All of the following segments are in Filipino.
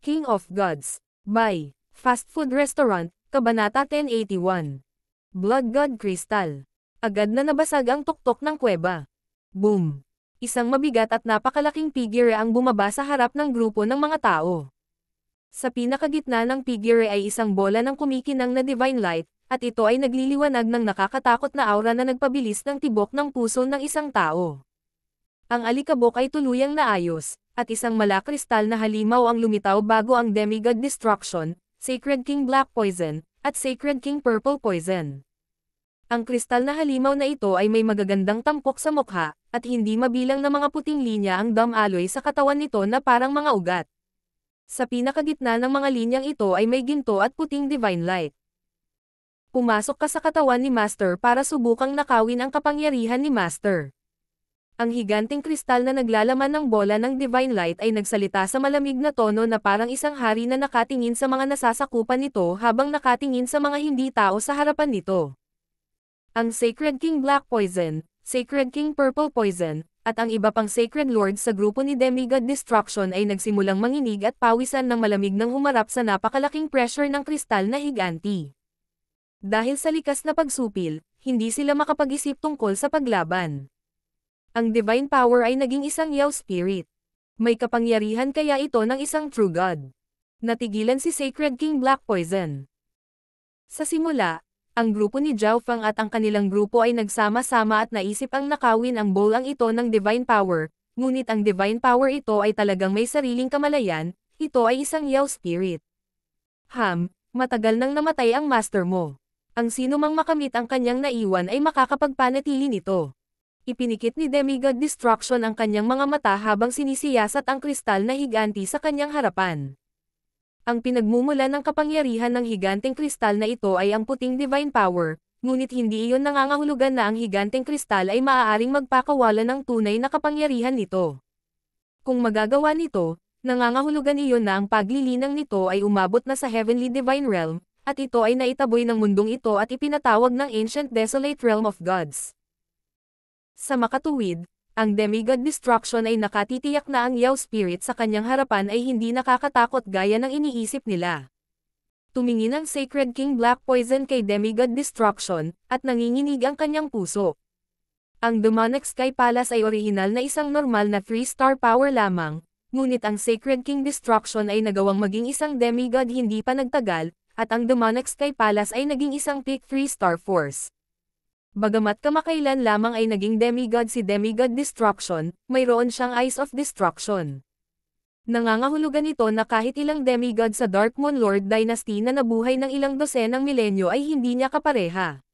King of Gods. By Fast Food Restaurant, Kabanata 1081. Blood God Crystal. Agad na nabasag ang tuktok ng kuweba. Boom! Isang mabigat at napakalaking figure ang bumaba sa harap ng grupo ng mga tao. Sa pinakagitna ng figure ay isang bola ng kumikinang na divine light, at ito ay nagliliwanag ng nakakatakot na aura na nagpabilis ng tibok ng puso ng isang tao. Ang alikabok ay tuluyang naayos, at isang malakristal na halimaw ang lumitaw bago ang Demigod Destruction, Sacred King Black Poison, at Sacred King Purple Poison. Ang kristal na halimaw na ito ay may magagandang tampok sa mukha, at hindi mabilang na mga puting linya ang damaloy sa katawan nito na parang mga ugat. Sa pinakagitna ng mga linyang ito ay may ginto at puting divine light. Pumasok ka sa katawan ni Master para subukang nakawin ang kapangyarihan ni Master. Ang higanting kristal na naglalaman ng bola ng divine light ay nagsalita sa malamig na tono na parang isang hari na nakatingin sa mga nasasakupan nito habang nakatingin sa mga hindi tao sa harapan nito. Ang Sacred King Black Poison, Sacred King Purple Poison, at ang iba pang Sacred Lords sa grupo ni Demigod Destruction ay nagsimulang manginig at pawisan ng malamig nang humarap sa napakalaking pressure ng kristal na higanti. Dahil sa likas na pagsupil, hindi sila makapag-isip tungkol sa paglaban. Ang divine power ay naging isang Yao spirit. May kapangyarihan kaya ito ng isang true god. Natigilan si Sacred King Black Poison. Sa simula, ang grupo ni Zhao Feng at ang kanilang grupo ay nagsama-sama at naisip ang nakawin ang bowl ang ito ng divine power, ngunit ang divine power ito ay talagang may sariling kamalayan, ito ay isang Yao spirit. Matagal nang namatay ang master mo. Ang sino mang makamit ang kanyang naiwan ay makakapagpanatili nito. Ipinikit ni Demigod Destruction ang kanyang mga mata habang sinisiyasat ang kristal na higanti sa kanyang harapan. Ang pinagmumula ng kapangyarihan ng higanteng kristal na ito ay ang puting divine power, ngunit hindi iyon nangangahulugan na ang higanteng kristal ay maaaring magpakawala ng tunay na kapangyarihan nito. Kung magagawa nito, nangangahulugan iyon na ang paglilinang nito ay umabot na sa Heavenly Divine Realm, at ito ay naitaboy ng mundong ito at ipinatawag ng Ancient Desolate Realm of Gods. Sa makatuwid, ang Demigod Destruction ay nakatitiyak na ang Yao Spirit sa kanyang harapan ay hindi nakakatakot gaya ng iniisip nila. Tumingin ang Sacred King Black Poison kay Demigod Destruction, at nanginginig ang kanyang puso. Ang Demonic Sky Palace ay orihinal na isang normal na 3-star power lamang, ngunit ang Sacred King Destruction ay nagawang maging isang demigod hindi pa nagtagal, at ang Demonic Sky Palace ay naging isang peak 3-star force. Bagamat kamakailan lamang ay naging demigod si Demigod Destruction, mayroon siyang Eyes of Destruction. Nangangahulugan ito na kahit ilang demigod sa Dark Moon Lord Dynasty na nabuhay ng ilang dosenang milenyo ay hindi niya kapareha.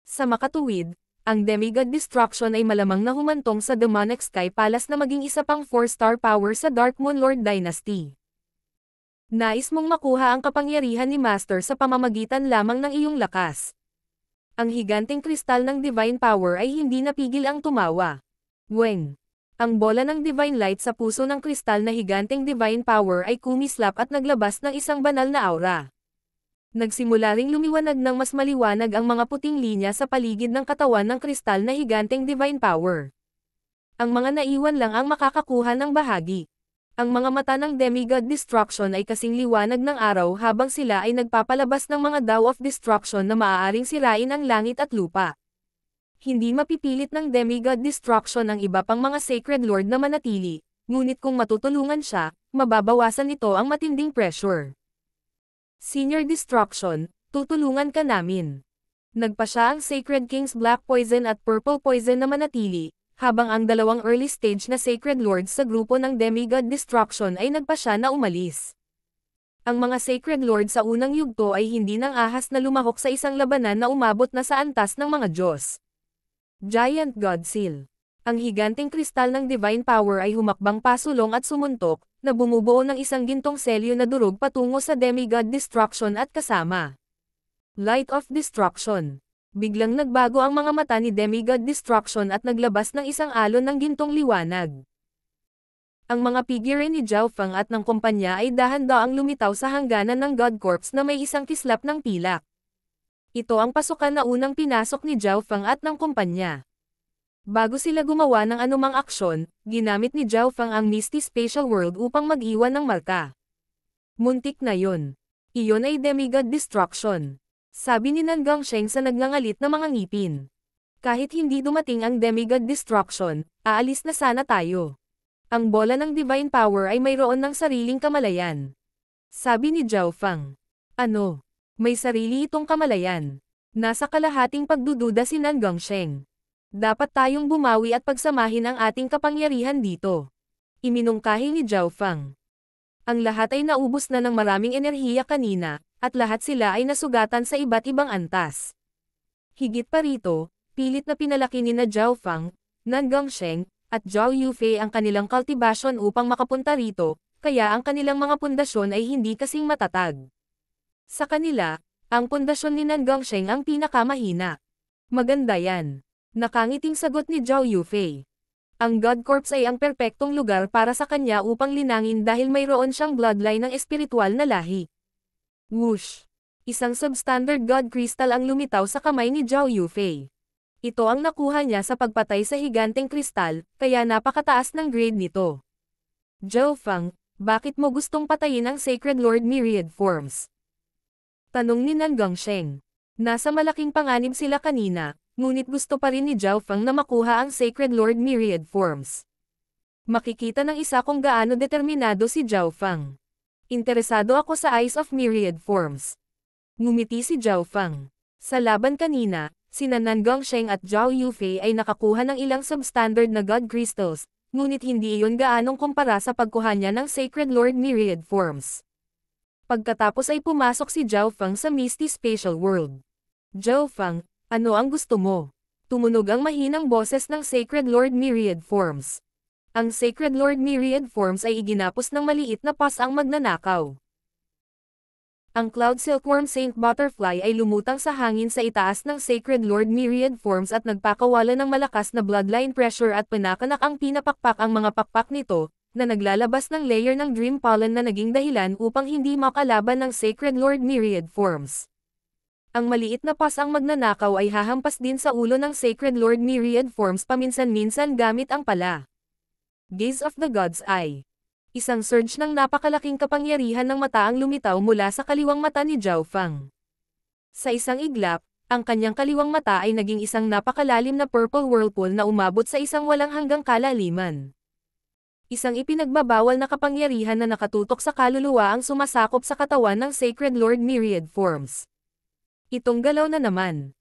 Sa makatuwid, ang Demigod Destruction ay malamang na humantong sa Demonic Sky Palace na maging isa pang 4-star power sa Dark Moon Lord Dynasty. Nais mong makuha ang kapangyarihan ni Master sa pamamagitan lamang ng iyong lakas. Ang higanteng kristal ng divine power ay hindi napigil ang tumawa. Weng! Ang bola ng divine light sa puso ng kristal na higanteng divine power ay kumislap at naglabas ng isang banal na aura. Nagsimula ring lumiwanag ng mas maliwanag ang mga puting linya sa paligid ng katawan ng kristal na higanteng divine power. Ang mga naiwan lang ang makakakuha ng bahagi. Ang mga mata ng Demigod Destruction ay kasing liwanag ng araw habang sila ay nagpapalabas ng mga Dao of Destruction na maaaring sirain ang langit at lupa. Hindi mapipilit ng Demigod Destruction ang iba pang mga Sacred Lord na manatili, ngunit kung matutulungan siya, mababawasan nito ang matinding pressure. Senior Destruction, tutulungan ka namin. Nagpa siya ang Sacred Kings Black Poison at Purple Poison na manatili, habang ang dalawang early stage na Sacred Lords sa grupo ng Demigod Destruction ay nagpa siya na umalis. Ang mga Sacred Lords sa unang yugto ay hindi nang ahas na lumahok sa isang labanan na umabot na sa antas ng mga Diyos. Giant God Seal. Ang higanteng kristal ng divine power ay humakbang pasulong at sumuntok, na bumubuo ng isang gintong selyo na durog patungo sa Demigod Destruction at kasama. Light of Destruction. Biglang nagbago ang mga mata ni Demigod Destruction at naglabas ng isang alon ng gintong liwanag. Ang mga figure ni Zhao Feng at ng kumpanya ay dahan-daang lumitaw sa hangganan ng God Corps na may isang kislap ng pilak. Ito ang pasukan na unang pinasok ni Zhao Feng at ng kumpanya. Bago sila gumawa ng anumang aksyon, ginamit ni Zhao Feng ang Misty Spatial World upang mag-iwan ng marka. Muntik na yon. Iyon ay demigod destruction. Sabi ni Nan Gongsheng sa nagngangalit na mga ngipin. Kahit hindi dumating ang demigod destruction, aalis na sana tayo. Ang bola ng divine power ay mayroon ng sariling kamalayan. Sabi ni Zhao Fang. Ano? May sarili itong kamalayan. Nasa kalahating pagdududa si Nan Gongsheng. Dapat tayong bumawi at pagsamahin ang ating kapangyarihan dito. Iminungkahi ni Zhao Fang. Ang lahat ay naubos na ng maraming enerhiya kanina, at lahat sila ay nasugatan sa iba't ibang antas. Higit pa rito, pilit na pinalaki ni na Zhao Fang, Nan Gongsheng, at Zhao Yufei ang kanilang kultibasyon upang makapunta rito, kaya ang kanilang mga pundasyon ay hindi kasing matatag. Sa kanila, ang pundasyon ni Nan Gongsheng ang pinakamahina. Maganda yan. Nakangiting sagot ni Zhao Yufei. Ang God Corps ay ang perpektong lugar para sa kanya upang linangin dahil mayroon siyang bloodline ng espiritual na lahi. Whoosh! Isang substandard God Crystal ang lumitaw sa kamay ni Zhao Yufei. Ito ang nakuha niya sa pagpatay sa higanteng kristal, kaya napakataas ng grade nito. Zhao Fang, bakit mo gustong patayin ang Sacred Lord Myriad Forms? Tanong ni Nan Gongsheng. Nasa malaking panganib sila kanina, ngunit gusto pa rin ni Zhao Fang na makuha ang Sacred Lord Myriad Forms. Makikita ng isa kung gaano determinado si Zhao Fang. Interesado ako sa Eyes of Myriad Forms. Ngumiti si Zhao Fang. Sa laban kanina, sina Nan Gongsheng at Zhao Yufei ay nakakuha ng ilang substandard na God Crystals, ngunit hindi iyon gaanong kumpara sa pagkuha niya ng Sacred Lord Myriad Forms. Pagkatapos ay pumasok si Zhao Fang sa Misty Spatial World. Zhao Fang, ano ang gusto mo? Tumunog ang mahinang boses ng Sacred Lord Myriad Forms. Ang Sacred Lord Myriad Forms ay iginapos ng maliit na pas ang magnanakaw. Ang Cloud Silkworm Saint Butterfly ay lumutang sa hangin sa itaas ng Sacred Lord Myriad Forms at nagpakawala ng malakas na bloodline pressure at pinakanak ang pinapakpak ang mga pakpak nito, na naglalabas ng layer ng Dream Pollen na naging dahilan upang hindi makalaban ng Sacred Lord Myriad Forms. Ang maliit na pas ang magnanakaw ay hahampas din sa ulo ng Sacred Lord Myriad Forms paminsan-minsan gamit ang pala. Gaze of the God's Eye. Isang surge ng napakalaking kapangyarihan ng mata ang lumitaw mula sa kaliwang mata ni Zhao Fang. Sa isang iglap, ang kanyang kaliwang mata ay naging isang napakalalim na purple whirlpool na umabot sa isang walang hanggang kalaliman. Isang ipinagbabawal na kapangyarihan na nakatutok sa kaluluwa ang sumasakop sa katawan ng Sacred Lord Myriad Forms. Itong galaw na naman.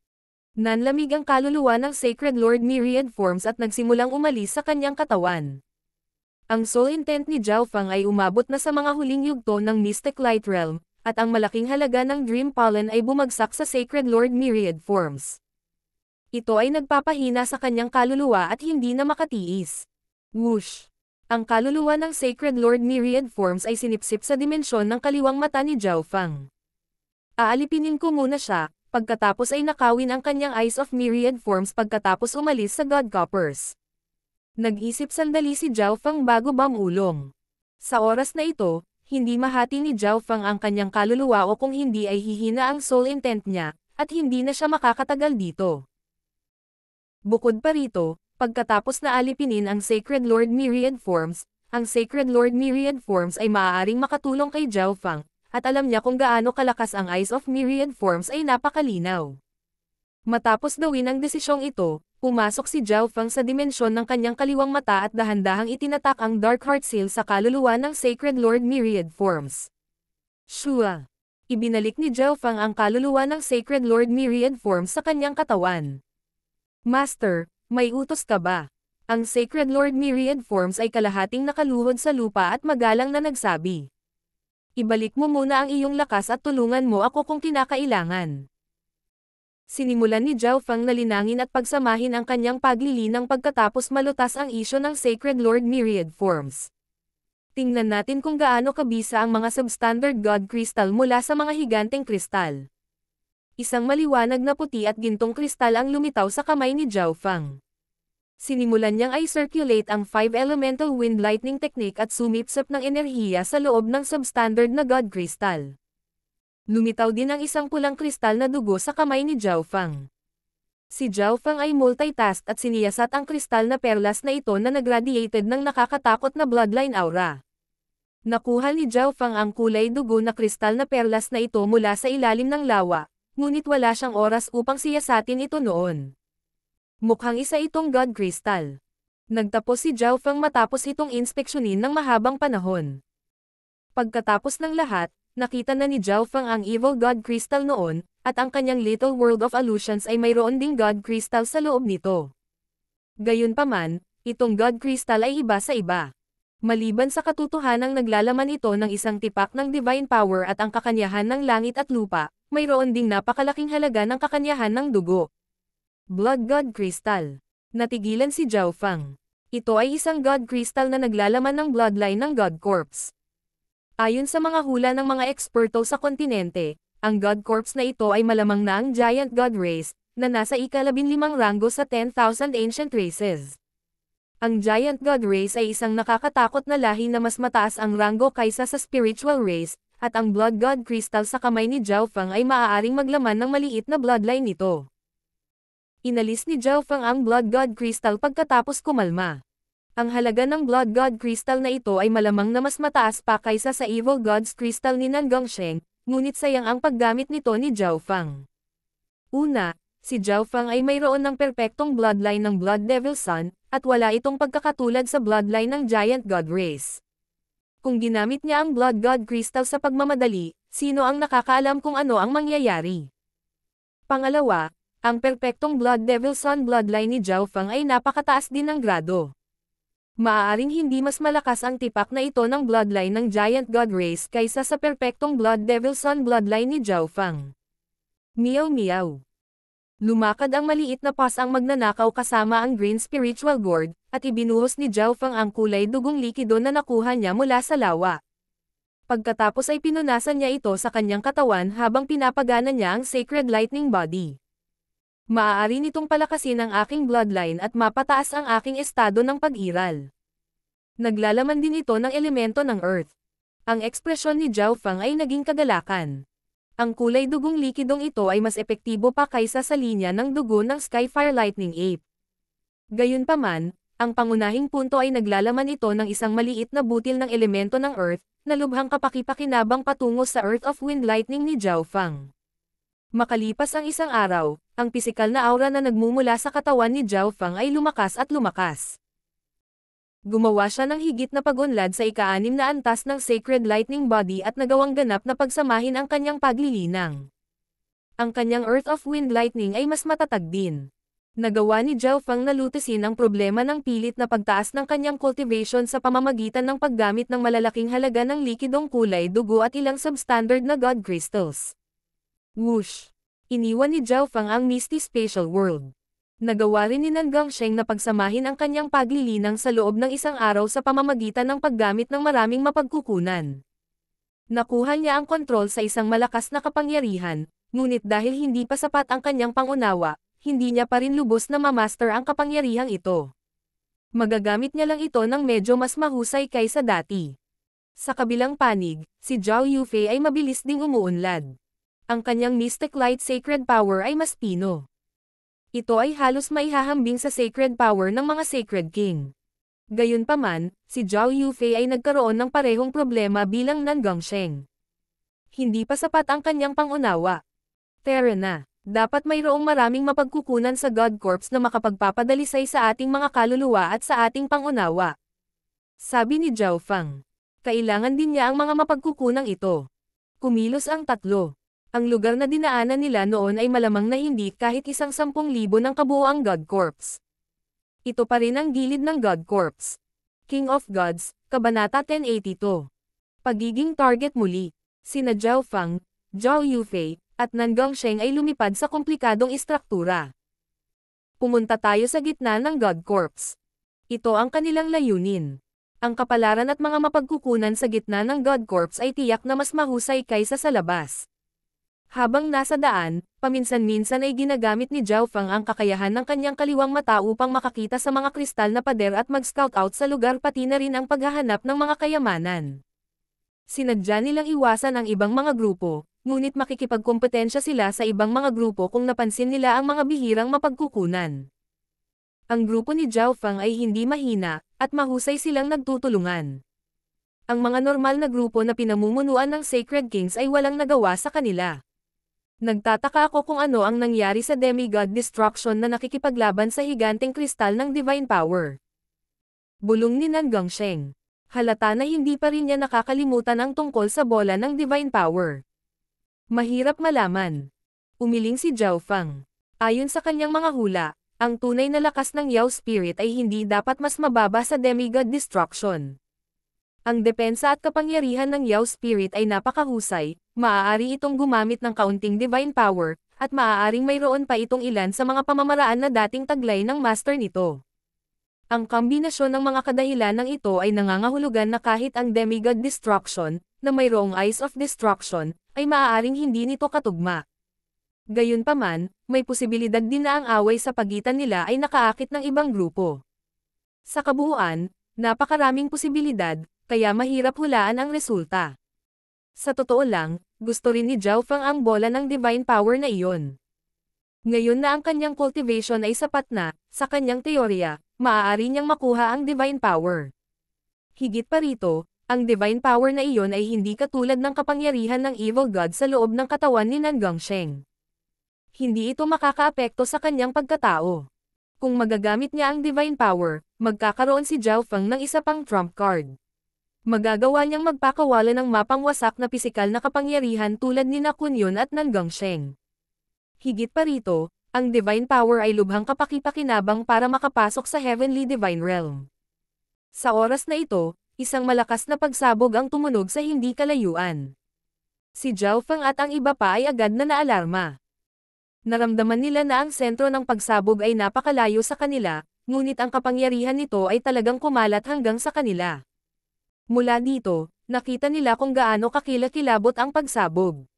Nanlamig ang kaluluwa ng Sacred Lord Myriad Forms at nagsimulang umalis sa kanyang katawan. Ang soul intent ni Zhao Fang ay umabot na sa mga huling yugto ng Mystic Light Realm, at ang malaking halaga ng Dream Pollen ay bumagsak sa Sacred Lord Myriad Forms. Ito ay nagpapahina sa kanyang kaluluwa at hindi na makatiis. Whoosh! Ang kaluluwa ng Sacred Lord Myriad Forms ay sinipsip sa dimensyon ng kaliwang mata ni Zhao Fang. Aalipinin ko muna siya, pagkatapos ay nakawin ang kanyang Eyes of Myriad Forms pagkatapos umalis sa God Coppers. Nag-isip sandali si Zhao Fang bago bumulong. Sa oras na ito, hindi mahati ni Zhao Fang ang kanyang kaluluwa o kung hindi ay hihina ang soul intent niya, at hindi na siya makakatagal dito. Bukod pa rito, pagkatapos na alipinin ang Sacred Lord Myriad Forms, ang Sacred Lord Myriad Forms ay maaaring makatulong kay Zhao Fang, at alam niya kung gaano kalakas ang Eyes of Myriad Forms ay napakalinaw. Matapos gawin ang desisyong ito, pumasok si Zhao Fang sa dimensyon ng kanyang kaliwang mata at dahan-dahang itinatak ang Dark Heart Seal sa kaluluwa ng Sacred Lord Myriad Forms. Shua! Ibinalik ni Zhao Fang ang kaluluwa ng Sacred Lord Myriad Forms sa kanyang katawan. Master, may utos ka ba? Ang Sacred Lord Myriad Forms ay kalahating nakaluhod sa lupa at magalang na nagsabi. Ibalik mo muna ang iyong lakas at tulungan mo ako kung kinakailangan. Sinimulan ni Zhao Fang na linangin at pagsamahin ang kanyang paglilinang pagkatapos malutas ang isyo ng Sacred Lord Myriad Forms. Tingnan natin kung gaano kabisa ang mga substandard God Crystal mula sa mga higanteng kristal. Isang maliwanag na puti at gintong kristal ang lumitaw sa kamay ni Zhao Fang. Sinimulan niyang i-circulate ang 5 Elemental Wind Lightning Technique at sumipsip ng enerhiya sa loob ng substandard na God Crystal. Lumitaw din ang isang pulang kristal na dugo sa kamay ni Zhao Fang. Si Zhao Fang ay multitask at siniyasat ang kristal na perlas na ito na nagradiated ng nakakatakot na bloodline aura. Nakuha ni Zhao Fang ang kulay dugo na kristal na perlas na ito mula sa ilalim ng lawa, ngunit wala siyang oras upang siyasatin ito noon. Mukhang isa itong God Crystal. Nagtapos si Zhao Fang matapos itong inspeksyonin ng mahabang panahon. Pagkatapos ng lahat, nakita na ni Zhao Fang ang Evil God Crystal noon, at ang kanyang Little World of Illusions ay mayroon ding God Crystal sa loob nito. Gayunpaman, itong God Crystal ay iba sa iba. Maliban sa katotohanang naglalaman ito ng isang tipak ng divine power at ang kakanyahan ng langit at lupa, mayroon ding napakalaking halaga ng kakanyahan ng dugo. Blood God Crystal. Natigilan si Zhao Fang. Ito ay isang God Crystal na naglalaman ng bloodline ng God Corps. Ayon sa mga hula ng mga eksperto sa kontinente, ang God Corps na ito ay malamang na ang Giant God Race, na nasa ika-15 ranggo sa 10,000 ancient races. Ang Giant God Race ay isang nakakatakot na lahi na mas mataas ang ranggo kaysa sa Spiritual Race, at ang Blood God Crystal sa kamay ni Zhao Fang ay maaaring maglaman ng maliit na bloodline nito. Inalis ni Zhao Fang ang Blood God Crystal pagkatapos kumalma. Ang halaga ng Blood God Crystal na ito ay malamang na mas mataas pa kaysa sa Evil God's Crystal ni Nan Gongsheng, ngunit sayang ang paggamit nito ni Zhao Fang. Una, si Zhao Fang ay mayroon ng perpektong bloodline ng Blood Devil Sun, at wala itong pagkakatulad sa bloodline ng Giant God Race. Kung ginamit niya ang Blood God Crystal sa pagmamadali, sino ang nakakaalam kung ano ang mangyayari? Pangalawa, ang perpektong Blood Devil Sun bloodline ni Zhao Fang ay napakataas din ng grado. Maaaring hindi mas malakas ang tipak na ito ng bloodline ng Giant God Race kaysa sa perpektong Blood Devil Sun bloodline ni Zhao Fang. Meow meow. Lumakad ang maliit na pas ang magnanakaw kasama ang Green Spiritual Gourd, at ibinuhos ni Zhao Fang ang kulay dugong likido na nakuha niya mula sa lawa. Pagkatapos ay pinunasan niya ito sa kanyang katawan habang pinapagana niya ang Sacred Lightning Body. Maaari nitong palakasin ang aking bloodline at mapataas ang aking estado ng pag-iral. Naglalaman din ito ng elemento ng Earth. Ang ekspresyon ni Zhao Fang ay naging kagalakan. Ang kulay dugong likidong ito ay mas epektibo pa kaysa sa linya ng dugo ng Skyfire Lightning Ape. Gayunpaman, ang pangunahing punto ay naglalaman ito ng isang maliit na butil ng elemento ng Earth, na lubhang kapakipakinabang patungo sa Earth of Wind Lightning ni Zhao Fang. Makalipas ang isang araw, ang pisikal na aura na nagmumula sa katawan ni Zhao Fang ay lumakas at lumakas. Gumawa siya ng higit na pag-unlad sa ika-6 na antas ng Sacred Lightning Body at nagawang ganap na pagsamahin ang kanyang paglilinang. Ang kanyang Earth of Wind Lightning ay mas matatag din. Nagawa ni Zhao Fang na lutasin ang problema ng pilit na pagtaas ng kanyang cultivation sa pamamagitan ng paggamit ng malalaking halaga ng likidong kulay dugo at ilang substandard na God Crystals. Whoosh! Iniwan ni Zhao Fang ang Misty Spatial World. Nagawa rin ni Nan Gongsheng na pagsamahin ang kanyang paglilinang sa loob ng isang araw sa pamamagitan ng paggamit ng maraming mapagkukunan. Nakuha niya ang kontrol sa isang malakas na kapangyarihan, ngunit dahil hindi pa sapat ang kanyang pangunawa, hindi niya pa rin lubos na mamaster ang kapangyarihang ito. Magagamit niya lang ito ng medyo mas mahusay kaysa dati. Sa kabilang panig, si Zhao Yufei ay mabilis ding umuunlad. Ang kanyang Mystic Light Sacred Power ay mas pino. Ito ay halos maihahambing sa sacred power ng mga Sacred King. Gayunpaman, si Zhao Yufei ay nagkaroon ng parehong problema bilang Nan Gongsheng. Hindi pa sapat ang kanyang pangunawa. Tara na, dapat mayroong maraming mapagkukunan sa God Corps na makapagpapadalisay sa ating mga kaluluwa at sa ating pangunawa. Sabi ni Zhao Fang. Kailangan din niya ang mga mapagkukunang ito. Kumilos ang tatlo. Ang lugar na dinaanan nila noon ay malamang na hindi kahit 10,000 ng kabuoang God Corps. Ito pa rin ang gilid ng God Corps. King of Gods, Kabanata 1082. Pagiging target muli. Sina Zhao Fang, Zhao Yufei, at Nan Gongsheng ay lumipad sa komplikadong istruktura. Pumunta tayo sa gitna ng God Corps. Ito ang kanilang layunin. Ang kapalaran at mga mapagkukunan sa gitna ng God Corps ay tiyak na mas mahusay kaysa sa labas. Habang nasa daan, paminsan-minsan ay ginagamit ni Zhao Fang ang kakayahan ng kanyang kaliwang mata upang makakita sa mga kristal na pader at mag-scout out sa lugar pati na rin ang paghahanap ng mga kayamanan. Sinadya nilang iwasan ang ibang mga grupo, ngunit makikipagkompetensya sila sa ibang mga grupo kung napansin nila ang mga bihirang mapagkukunan. Ang grupo ni Zhao Fang ay hindi mahina, at mahusay silang nagtutulungan. Ang mga normal na grupo na pinamumunuan ng Sacred Kings ay walang nagawa sa kanila. Nagtataka ako kung ano ang nangyari sa Demigod Destruction na nakikipaglaban sa higanteng kristal ng Divine Power. Bulong ni Nan Gongsheng. Halata na hindi pa rin niya nakakalimutan ang tungkol sa bola ng Divine Power. Mahirap malaman. Umiling si Zhao Feng. Ayon sa kanyang mga hula, ang tunay na lakas ng Yao Spirit ay hindi dapat mas mababa sa Demigod Destruction. Ang depensa at kapangyarihan ng Yao Spirit ay napakahusay, maaari itong gumamit ng kaunting Divine Power, at maaaring mayroon pa itong ilan sa mga pamamaraan na dating taglay ng master nito. Ang kombinasyon ng mga kadahilan ng ito ay nangangahulugan na kahit ang Demigod Destruction, na mayroong Eyes of Destruction, ay maaaring hindi nito katugma. Gayunpaman, may posibilidad din na ang away sa pagitan nila ay nakaakit ng ibang grupo. Sa kabuuan, napakaraming posibilidad, kaya mahirap hulaan ang resulta. Sa totoo lang, gusto rin ni Zhao Feng ang bola ng Divine Power na iyon. Ngayon na ang kanyang cultivation ay sapat na, sa kanyang teorya, maaari niyang makuha ang Divine Power. Higit pa rito, ang Divine Power na iyon ay hindi katulad ng kapangyarihan ng Evil God sa loob ng katawan ni Nan Gongsheng. Hindi ito makakaapekto sa kanyang pagkatao. Kung magagamit niya ang Divine Power, magkakaroon si Zhao Feng ng isa pang trump card. Magagawa niyang magpakawala ng mapangwasak na pisikal na kapangyarihan tulad ni Na Kunyun at Nan Gongsheng. Higit pa rito, ang Divine Power ay lubhang kapakipakinabang para makapasok sa Heavenly Divine Realm. Sa oras na ito, isang malakas na pagsabog ang tumunog sa hindi kalayuan. Si Zhao Feng at ang iba pa ay agad na naalarma. Naramdaman nila na ang sentro ng pagsabog ay napakalayo sa kanila, ngunit ang kapangyarihan nito ay talagang kumalat hanggang sa kanila. Mula dito, nakita nila kung gaano kakilakilabot ang pagsabog.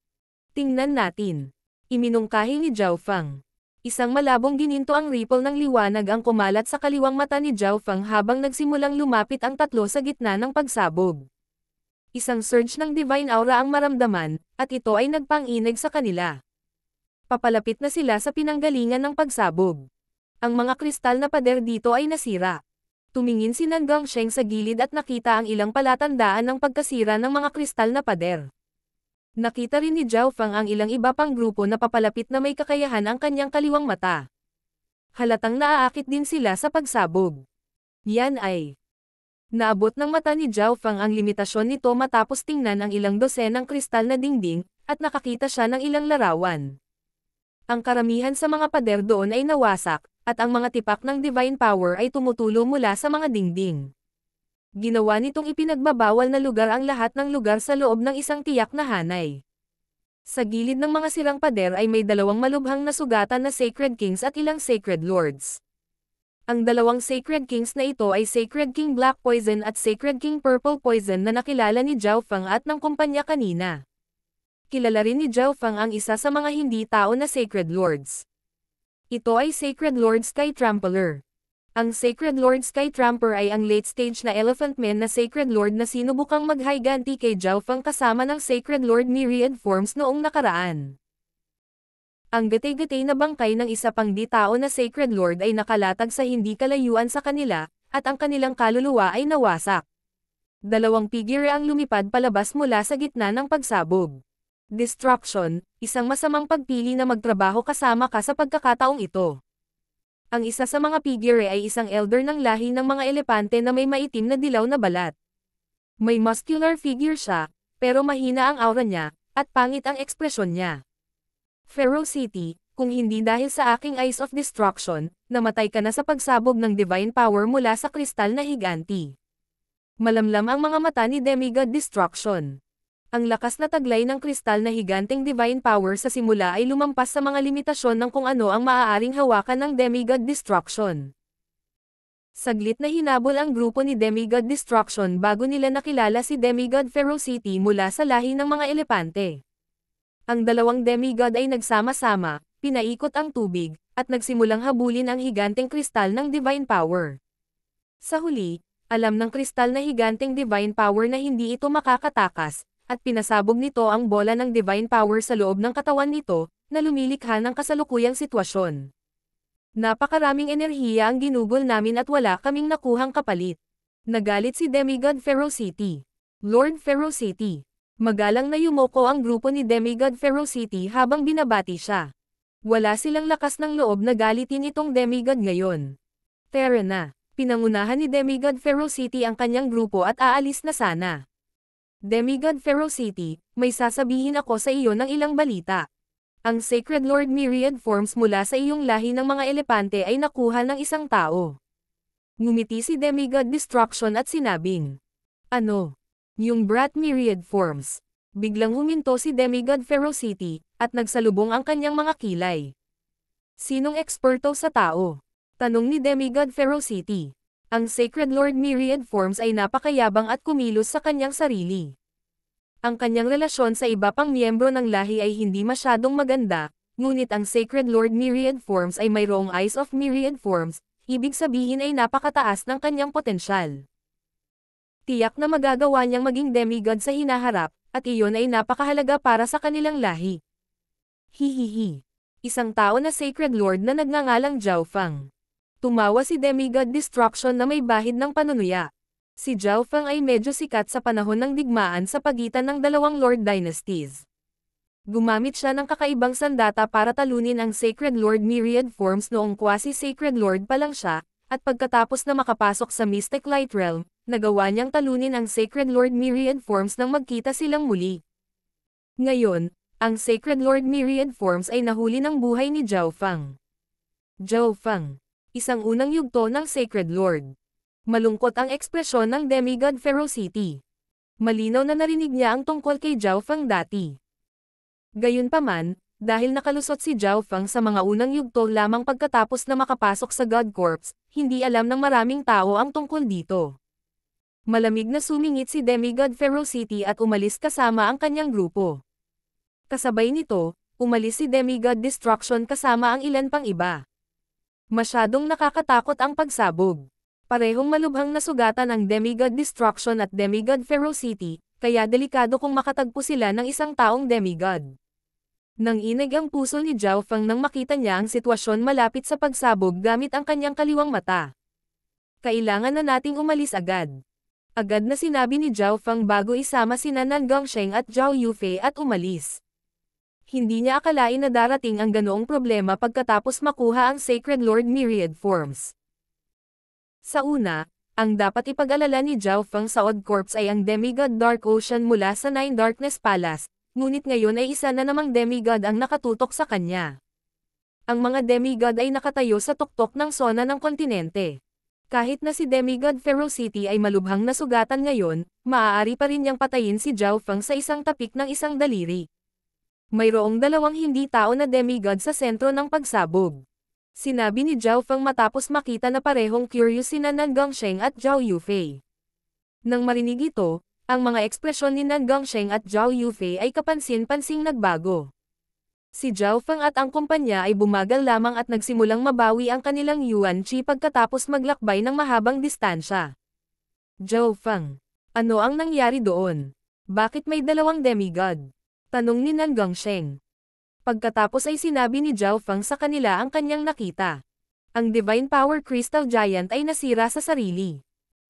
Tingnan natin. Iminungkahi ni Zhao Feng. Isang malabong gininto ang ripple ng liwanag ang kumalat sa kaliwang mata ni Zhao Feng habang nagsimulang lumapit ang tatlo sa gitna ng pagsabog. Isang surge ng divine aura ang maramdaman, at ito ay nagpang-inig sa kanila. Papalapit na sila sa pinanggalingan ng pagsabog. Ang mga kristal na pader dito ay nasira. Tumingin si Nan Gongsheng sa gilid at nakita ang ilang palatandaan ng pagkasira ng mga kristal na pader. Nakita rin ni Zhao Feng ang ilang iba pang grupo na papalapit na may kakayahan ang kanyang kaliwang mata. Halatang naaakit din sila sa pagsabog. Yan ay. Naabot ng mata ni Zhao Feng ang limitasyon nito matapos tingnan ang ilang dosenang kristal na dingding, at nakakita siya ng ilang larawan. Ang karamihan sa mga pader doon ay nawasak, at ang mga tipak ng divine power ay tumutulo mula sa mga dingding. Ginawa nitong ipinagbabawal na lugar ang lahat ng lugar sa loob ng isang tiyak na hanay. Sa gilid ng mga sirang pader ay may dalawang malubhang na sugatan na Sacred Kings at ilang Sacred Lords. Ang dalawang Sacred Kings na ito ay Sacred King Black Poison at Sacred King Purple Poison na nakilala ni Zhao Feng at ng kumpanya kanina. Kilala rin ni Zhao Feng ang isa sa mga hindi tao na Sacred Lords. Ito ay Sacred Lord Sky Trampler. Ang Sacred Lord Sky Tramper ay ang late stage na Elephant Man na Sacred Lord na sinubukang maghiganti kay Zhao Feng kasama ng Sacred Lord Myriad Forms noong nakaraan. Ang gatay-gatay na bangkay ng isa pang di-tao na Sacred Lord ay nakalatag sa hindi kalayuan sa kanila, at ang kanilang kaluluwa ay nawasak. Dalawang figure ang lumipad palabas mula sa gitna ng pagsabog. Destruction, isang masamang pagpili na magtrabaho kasama ka sa pagkakataong ito. Ang isa sa mga figure ay isang elder ng lahi ng mga elepante na may maitim na dilaw na balat. May muscular figure siya, pero mahina ang aura niya, at pangit ang ekspresyon niya. Ferocity, kung hindi dahil sa aking Eyes of Destruction, namatay ka na sa pagsabog ng divine power mula sa kristal na higanti. Malamlam ang mga mata ni Demigod Destruction. Ang lakas na taglay ng kristal na higanteng divine power sa simula ay lumampas sa mga limitasyon ng kung ano ang maaaring hawakan ng Demigod Destruction. Saglit na hinabol ang grupo ni Demigod Destruction bago nila nakilala si Demigod Ferocity mula sa lahi ng mga elepante. Ang dalawang demigod ay nagsama-sama, pinaikot ang tubig, at nagsimulang habulin ang higanteng kristal ng divine power. Sa huli, alam ng kristal na higanteng divine power na hindi ito makakatakas, at pinasabog nito ang bola ng divine power sa loob ng katawan nito, na lumilikha ng kasalukuyang sitwasyon. Napakaraming enerhiya ang ginugol namin at wala kaming nakuhang kapalit. Nagalit si Demigod Ferocity. Lord Ferocity. Magalang na yumoko ang grupo ni Demigod Ferocity habang binabati siya. Wala silang lakas ng loob na galitin itong Demigod ngayon. Tara na. Pinangunahan ni Demigod Ferocity ang kanyang grupo at aalis na sana. Demigod Ferocity, may sasabihin ako sa iyo ng ilang balita. Ang Sacred Lord Myriad Forms mula sa iyong lahi ng mga elepante ay nakuha ng isang tao. Ngumiti si Demigod Destruction at sinabing, ano? Yung Brat Myriad Forms. Biglang huminto si Demigod Ferocity, at nagsalubong ang kanyang mga kilay. Sinong eksperto sa tao? Tanong ni Demigod Ferocity. Ang Sacred Lord Myriad Forms ay napakayabang at kumilos sa kanyang sarili. Ang kanyang relasyon sa iba pang miyembro ng lahi ay hindi masyadong maganda, ngunit ang Sacred Lord Myriad Forms ay mayroong Eyes of Myriad Forms, ibig sabihin ay napakataas ng kanyang potensyal. Tiyak na magagawa niyang maging demigod sa hinaharap, at iyon ay napakahalaga para sa kanilang lahi. Hihihi. Isang tao na Sacred Lord na nagngangalang Zhao Feng. Tumawa si Demigod Destruction na may bahid ng panunuya. Si Zhao Feng ay medyo sikat sa panahon ng digmaan sa pagitan ng dalawang Lord Dynasties. Gumamit siya ng kakaibang sandata para talunin ang Sacred Lord Myriad Forms noong quasi-Sacred Lord pa lang siya, at pagkatapos na makapasok sa Mystic Light Realm, nagawa niyang talunin ang Sacred Lord Myriad Forms nang magkita silang muli. Ngayon, ang Sacred Lord Myriad Forms ay nahuli ng buhay ni Zhao Feng. Zhao Feng. Isang unang yugto ng Sacred Lord. Malungkot ang ekspresyon ng Demigod Ferocity. Malinaw na narinig niya ang tungkol kay Zhao Feng dati. Gayunpaman, dahil nakalusot si Zhao Feng sa mga unang yugto lamang pagkatapos na makapasok sa God Corps, hindi alam ng maraming tao ang tungkol dito. Malamig na sumingit si Demigod Ferocity at umalis kasama ang kanyang grupo. Kasabay nito, umalis si Demigod Destruction kasama ang ilan pang iba. Masyadong nakakatakot ang pagsabog. Parehong malubhang nasugatan ang Demigod Destruction at Demigod Ferocity, kaya delikado kung makatagpo sila ng isang taong demigod. Nanginig ang puso ni Zhao Feng nang makita niya ang sitwasyon malapit sa pagsabog gamit ang kanyang kaliwang mata. Kailangan na nating umalis agad. Agad na sinabi ni Zhao Feng bago isama sina Nan Gongsheng at Zhao Yufei at umalis. Hindi niya akalain na darating ang ganoong problema pagkatapos makuha ang Sacred Lord Myriad Forms. Sa una, ang dapat ipag-alala ni Zhao Feng sa Odd Corps ay ang Demigod Dark Ocean mula sa Nine Darkness Palace, ngunit ngayon ay isa na namang demigod ang nakatutok sa kanya. Ang mga demigod ay nakatayo sa tuktok ng sona ng kontinente. Kahit na si Demigod Ferocity ay malubhang nasugatan ngayon, maaari pa rin niyang patayin si Zhao Feng sa isang tapik ng isang daliri. Mayroong dalawang hindi tao na demigod sa sentro ng pagsabog. Sinabi ni Zhao Feng matapos makita na parehong curious sina Nan Gongsheng at Zhao Yufei. Nang marinig ito, ang mga ekspresyon ni Nan Gongsheng at Zhao Yufei ay kapansin-pansing nagbago. Si Zhao Feng at ang kumpanya ay bumagal lamang at nagsimulang mabawi ang kanilang Yuan Qi pagkatapos maglakbay ng mahabang distansya. Zhao Feng. Ano ang nangyari doon? Bakit may dalawang demigod? Tanong ni Nan Gongsheng. Pagkatapos ay sinabi ni Zhao Feng sa kanila ang kanyang nakita. Ang Divine Power Crystal Giant ay nasira sa sarili.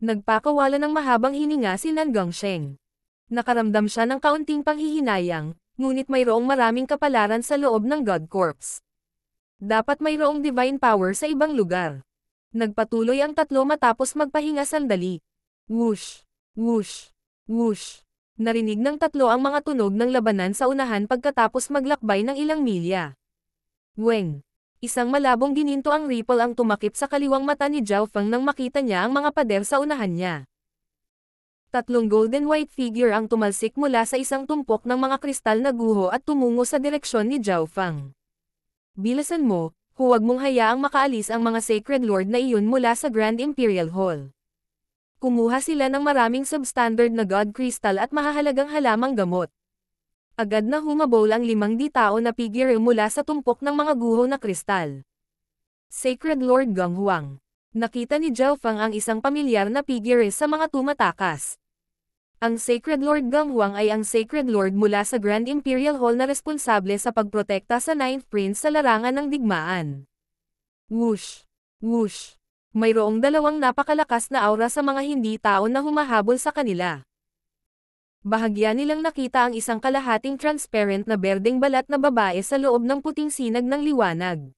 Nagpakawala ng mahabang hininga si Nan Gongsheng. Nakaramdam siya ng kaunting panghihinayang, ngunit mayroong maraming kapalaran sa loob ng God Corps. Dapat mayroong Divine Power sa ibang lugar. Nagpatuloy ang tatlo matapos magpahinga sandali. Whoosh! Whoosh! Whoosh! Narinig ng tatlo ang mga tunog ng labanan sa unahan pagkatapos maglakbay ng ilang milya. Weng! Isang malabong gininto ang ripple ang tumakip sa kaliwang mata ni Zhao Feng nang makita niya ang mga pader sa unahan niya. Tatlong golden white figure ang tumalsik mula sa isang tumpok ng mga kristal na guho at tumungo sa direksyon ni Zhao Feng. Bilisan mo, huwag mong hayaang makaalis ang mga Sacred Lord na iyon mula sa Grand Imperial Hall. Kumuha sila ng maraming substandard na God Crystal at mahahalagang halamang gamot. Agad na humabol ang 5 di-tao na figure mula sa tumpok ng mga guho na kristal. Sacred Lord Gong Huang. Nakita ni Zhao Feng ang isang pamilyar na figure sa mga tumatakas. Ang Sacred Lord Gong Huang ay ang Sacred Lord mula sa Grand Imperial Hall na responsable sa pagprotekta sa Ninth Prince sa larangan ng digmaan. Whoosh! Whoosh! Mayroong dalawang napakalakas na aura sa mga hindi tao na humahabol sa kanila. Bahagya nilang nakita ang isang kalahating transparent na berdeng balat na babae sa loob ng puting sinag ng liwanag.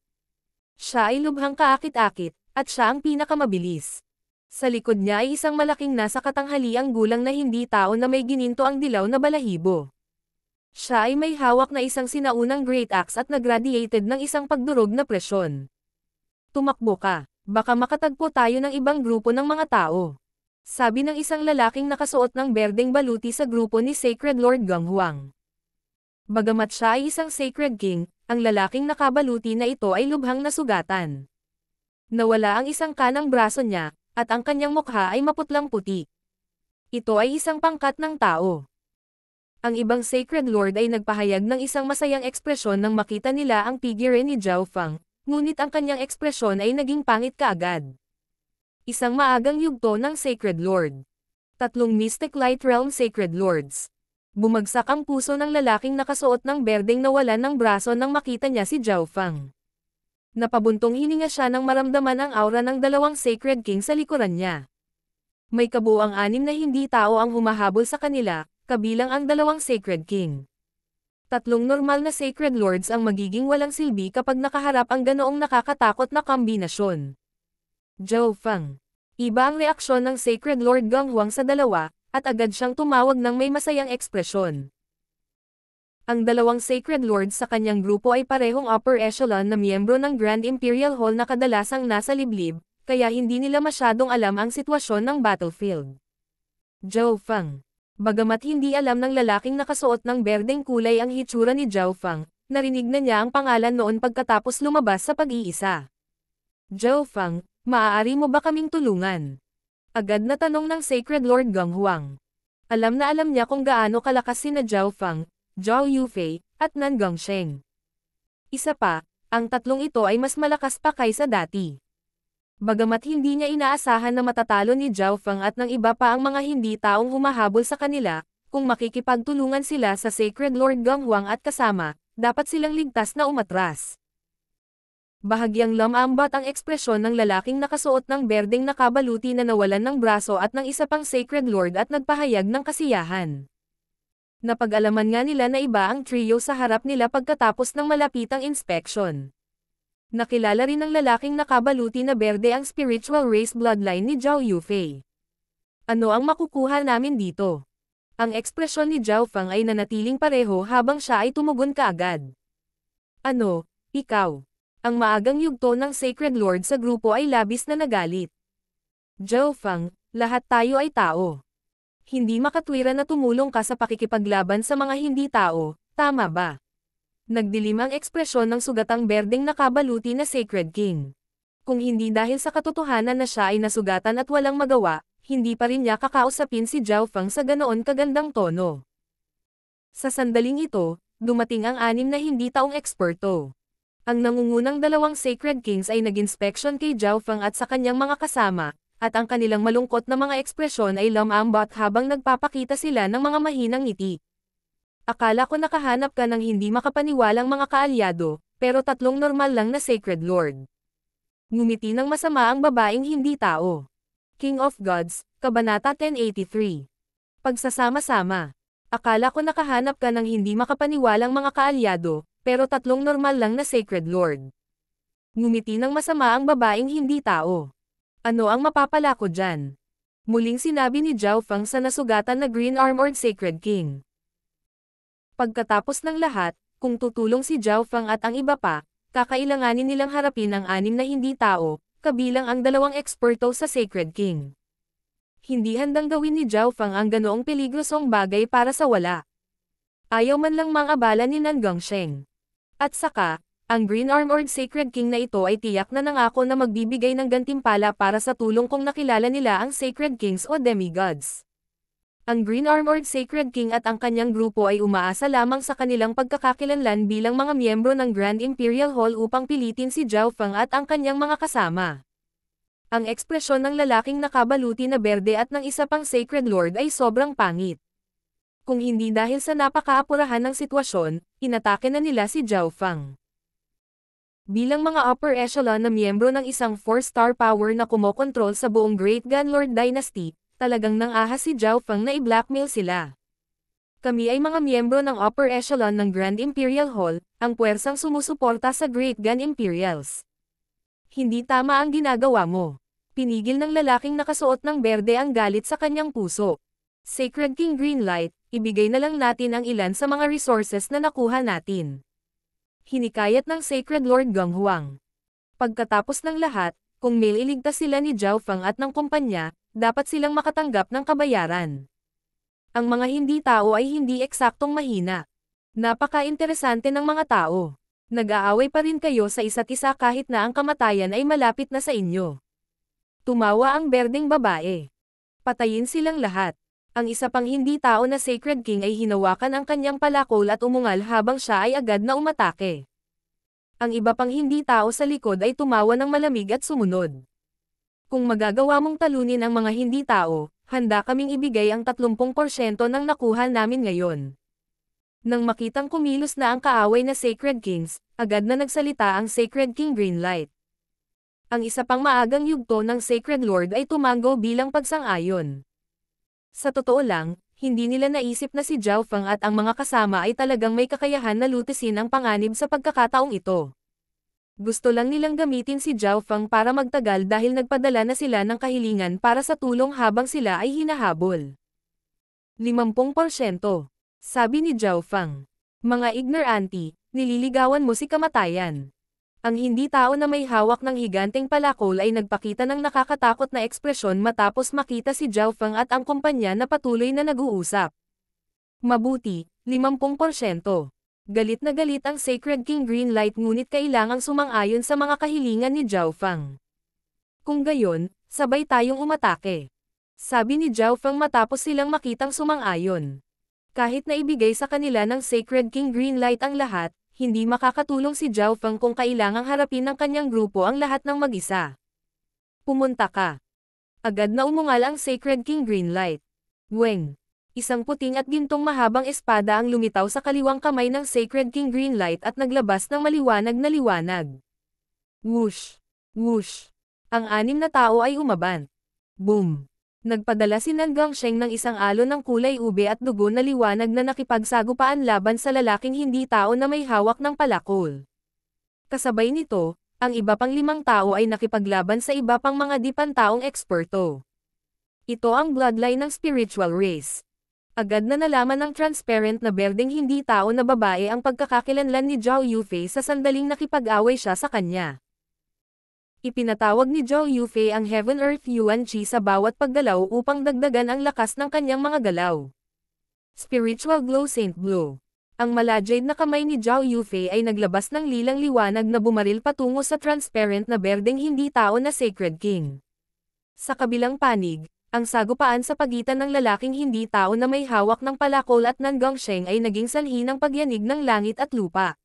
Siya ay lubhang kaakit-akit, at siya ang pinakamabilis. Sa likod niya ay isang malaking nasa katanghaliang gulang na hindi tao na may gininto ang dilaw na balahibo. Siya ay may hawak na isang sinaunang great axe at nagradiated ng isang pagdurog na presyon. Tumakbo ka, baka makatagpo tayo ng ibang grupo ng mga tao. Sabi ng isang lalaking nakasuot ng berdeng baluti sa grupo ni Sacred Lord Ganghuang. Bagamat siya ay isang Sacred King, ang lalaking nakabaluti na ito ay lubhang nasugatan. Nawala ang isang kanang braso niya, at ang kanyang mukha ay maputlang puti. Ito ay isang pangkat ng tao. Ang ibang Sacred Lord ay nagpahayag ng isang masayang ekspresyon nang makita nila ang figure ni Zhao Fang, ngunit ang kanyang ekspresyon ay naging pangit kaagad. Isang maagang yugto ng Sacred Lord. 3 Mystic Light Realm Sacred Lords. Bumagsak ang puso ng lalaking nakasuot ng berdeng nawalan ng braso nang makita niya si Zhao Fang. Napabuntong hininga siya nang maramdaman ang aura ng dalawang Sacred King sa likuran niya. May kabuuang 6 na hindi tao ang humahabol sa kanila, kabilang ang dalawang Sacred King. 3 normal na Sacred Lords ang magiging walang silbi kapag nakaharap ang ganoong nakakatakot na kombinasyon. Zhao Fang. Iba ang reaksyon ng Sacred Lord Ganghuang sa dalawa, at agad siyang tumawag ng may masayang ekspresyon. Ang dalawang Sacred Lords sa kanyang grupo ay parehong upper echelon na miyembro ng Grand Imperial Hall na kadalasang nasa liblib, kaya hindi nila masyadong alam ang sitwasyon ng battlefield. Zhao Fang. Bagamat hindi alam ng lalaking nakasuot ng berdeng kulay ang hitsura ni Zhao Fang, narinig na niya ang pangalan noon pagkatapos lumabas sa pag-iisa. Zhao Fang, maaari mo ba kaming tulungan? Agad na tanong ng Sacred Lord Ganghuang. Alam na alam niya kung gaano kalakas sina Zhao Fang, Zhao Yufei, at Nan Gongsheng. Isa pa, ang tatlong ito ay mas malakas pa kaysa dati. Bagamat hindi niya inaasahan na matatalo ni Zhao Fang at ng iba pa ang mga hindi taong humahabol sa kanila, kung makikipagtulungan sila sa Sacred Lord Ganghuang at kasama, dapat silang ligtas na umatras. Bahagyang lumambot ang ekspresyon ng lalaking nakasuot ng berdeng nakabaluti na nawalan ng braso at ng isa pang Sacred Lord at nagpahayag ng kasiyahan. Napag-alaman nga nila na iba ang trio sa harap nila pagkatapos ng malapitang inspeksyon. Nakilala rin ng lalaking nakabaluti na berde ang spiritual race bloodline ni Zhao Yufei. Ano ang makukuha namin dito? Ang ekspresyon ni Zhao Fang ay nanatiling pareho habang siya ay tumugon kaagad. Ano, ikaw? Ang maagang yugto ng Sacred Lord sa grupo ay labis na nagalit. Zhao Fang, lahat tayo ay tao. Hindi makatwiran na tumulong ka sa pakikipaglaban sa mga hindi tao, tama ba? Nagdilim ang ekspresyon ng sugatang berdeng nakabaluti na Sacred King. Kung hindi dahil sa katotohanan na siya ay nasugatan at walang magawa, hindi pa rin niya kakausapin si Zhao Fang sa ganoon kagandang tono. Sa sandaling ito, dumating ang 6 na hindi taong eksperto. Ang nangungunang dalawang Sacred Kings ay nag-inspection kay Zhao Fang at sa kanyang mga kasama, at ang kanilang malungkot na mga ekspresyon ay lumambot habang nagpapakita sila ng mga mahinang ngiti. Akala ko nakahanap ka ng hindi makapaniwalang mga kaalyado, pero 3 normal lang na Sacred Lord. Ngumiti ng masama ang babaeng hindi tao. King of Gods, Kabanata 1083. Pagsasama-sama. Akala ko nakahanap ka ng hindi makapaniwalang mga kaalyado, pero 3 normal lang na Sacred Lord. Ngumiti ng masama ang babaeng hindi tao. Ano ang mapapala ko dyan? Muling sinabi ni Zhao Fang sa nasugatan na green-armored Sacred King. Pagkatapos ng lahat, kung tutulong si Zhao Fang at ang iba pa, kakailanganin nilang harapin ang 6 na hindi tao, kabilang ang 2 eksperto sa Sacred King. Hindi handang gawin ni Zhao Fang ang ganoong peligrosong bagay para sa wala. Ayaw man lang mangabala ni Nan Gongsheng. At saka, ang green-armored Sacred King na ito ay tiyak na nangako na magbibigay ng gantimpala para sa tulong kung nakilala nila ang Sacred Kings o demigods. Ang green-armored Sacred King at ang kanyang grupo ay umaasa lamang sa kanilang pagkakakilanlan bilang mga miyembro ng Grand Imperial Hall upang pilitin si Zhao Fang at ang kanyang mga kasama. Ang ekspresyon ng lalaking nakabaluti na berde at ng isa pang Sacred Lord ay sobrang pangit. Kung hindi dahil sa napakaapurahan ng sitwasyon, inatake na nila si Zhao Fang. Bilang mga upper echelon na miyembro ng isang 4-star power na kumokontrol sa buong Great Gun Lord Dynasty, talagang nang-ahas si Zhao Fang na i-blackmail sila. Kami ay mga miyembro ng upper echelon ng Grand Imperial Hall, ang puwersang sumusuporta sa Great Gun Imperials. Hindi tama ang ginagawa mo. Pinigil ng lalaking nakasuot ng berde ang galit sa kanyang puso. Sacred King Greenlight, ibigay na lang natin ang ilan sa mga resources na nakuha natin. Hinikayat ng Sacred Lord Geng Huang. Pagkatapos ng lahat, kung mailigtas sila ni Zhao Feng at ng kumpanya, dapat silang makatanggap ng kabayaran. Ang mga hindi tao ay hindi eksaktong mahina. Napaka-interesante ng mga tao. Nag-aaway pa rin kayo sa isa't isa kahit na ang kamatayan ay malapit na sa inyo. Tumawa ang berdeng babae. Patayin silang lahat. Ang isa pang hindi tao na Sacred King ay hinawakan ang kanyang palakol at umungal habang siya ay agad na umatake. Ang iba pang hindi tao sa likod ay tumawa ng malamig at sumunod. Kung magagawa mong talunin ang mga hindi tao, handa kaming ibigay ang 30% ng nakuha namin ngayon. Nang makitang kumilos na ang kaaway na Sacred Kings, agad na nagsalita ang Sacred King Greenlight. Ang isa pang maagang yugto ng Sacred Lord ay tumango bilang pagsang-ayon. Sa totoo lang, hindi nila naisip na si Zhao Feng at ang mga kasama ay talagang may kakayahan na lutisin ang panganib sa pagkakataong ito. Gusto lang nilang gamitin si Zhao Feng para magtagal dahil nagpadala na sila ng kahilingan para sa tulong habang sila ay hinahabol. 50%. Sabi ni Zhao Feng. Mga ignorante, nililigawan mo si kamatayan. Ang hindi tao na may hawak ng higanteng palakol ay nagpakita ng nakakatakot na ekspresyon matapos makita si Zhao Feng at ang kumpanya na patuloy na nag-uusap. Mabuti, 50%. Galit na galit ang Sacred King Greenlight ngunit kailangang sumang-ayon sa mga kahilingan ni Zhao Feng. Kung gayon, sabay tayong umatake. Sabi ni Zhao Feng matapos silang makitang sumang-ayon. Kahit na ibigay sa kanila ng Sacred King Greenlight ang lahat, hindi makakatulong si Zhao Feng kung kailangang harapin ng kanyang grupo ang lahat ng mag-isa. Pumunta ka. Agad na umungal ang Sacred King Greenlight. Weng. Isang puting at gintong mahabang espada ang lumitaw sa kaliwang kamay ng Sacred King Greenlight at naglabas ng maliwanag na liwanag. Whoosh! Whoosh! Ang anim na tao ay umabant. Boom! Nagpadala si Nan Gongsheng ng isang alon ng kulay ube at dugo na liwanag na nakipagsagupaan laban sa lalaking hindi tao na may hawak ng palakol. Kasabay nito, ang iba pang 5 tao ay nakipaglaban sa iba pang mga di pantaong eksperto. Ito ang bloodline ng spiritual race. Agad na nalaman ng transparent na berdeng hindi tao na babae ang pagkakakilanlan ni Zhao Yufei sa sandaling nakipag-away siya sa kanya. Ipinatawag ni Zhao Yufei ang Heaven Earth Yuan Qi sa bawat paggalaw upang dagdagan ang lakas ng kanyang mga galaw. Spiritual Glow Saint Blue. Ang malajade na kamay ni Zhao Yufei ay naglabas ng lilang liwanag na bumaril patungo sa transparent na berdeng hindi tao na Sacred King. Sa kabilang panig, ang sagupaan sa pagitan ng lalaking hindi tao na may hawak ng palakol at Nan Gongsheng ay naging sanhi ng pagyanig ng langit at lupa.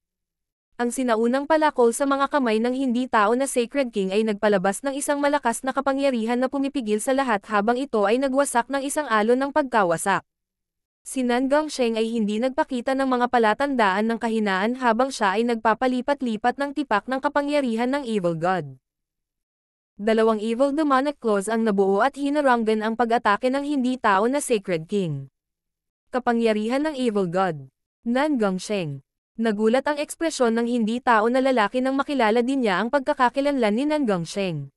Ang sinaunang palakol sa mga kamay ng hindi tao na Sacred King ay nagpalabas ng isang malakas na kapangyarihan na pumipigil sa lahat habang ito ay nagwasak ng isang alon ng pagkawasak. Si Nan Gongsheng ay hindi nagpakita ng mga palatandaan ng kahinaan habang siya ay nagpapalipat-lipat ng tipak ng kapangyarihan ng Evil God. 2 evil demonic claws ang nabuo at hinaranggan ang pag-atake ng hindi tao na Sacred King. Kapangyarihan ng Evil God. Nan Gongsheng. Nagulat ang ekspresyon ng hindi tao na lalaki nang makilala din niya ang pagkakakilanlan ni Nan Gongsheng.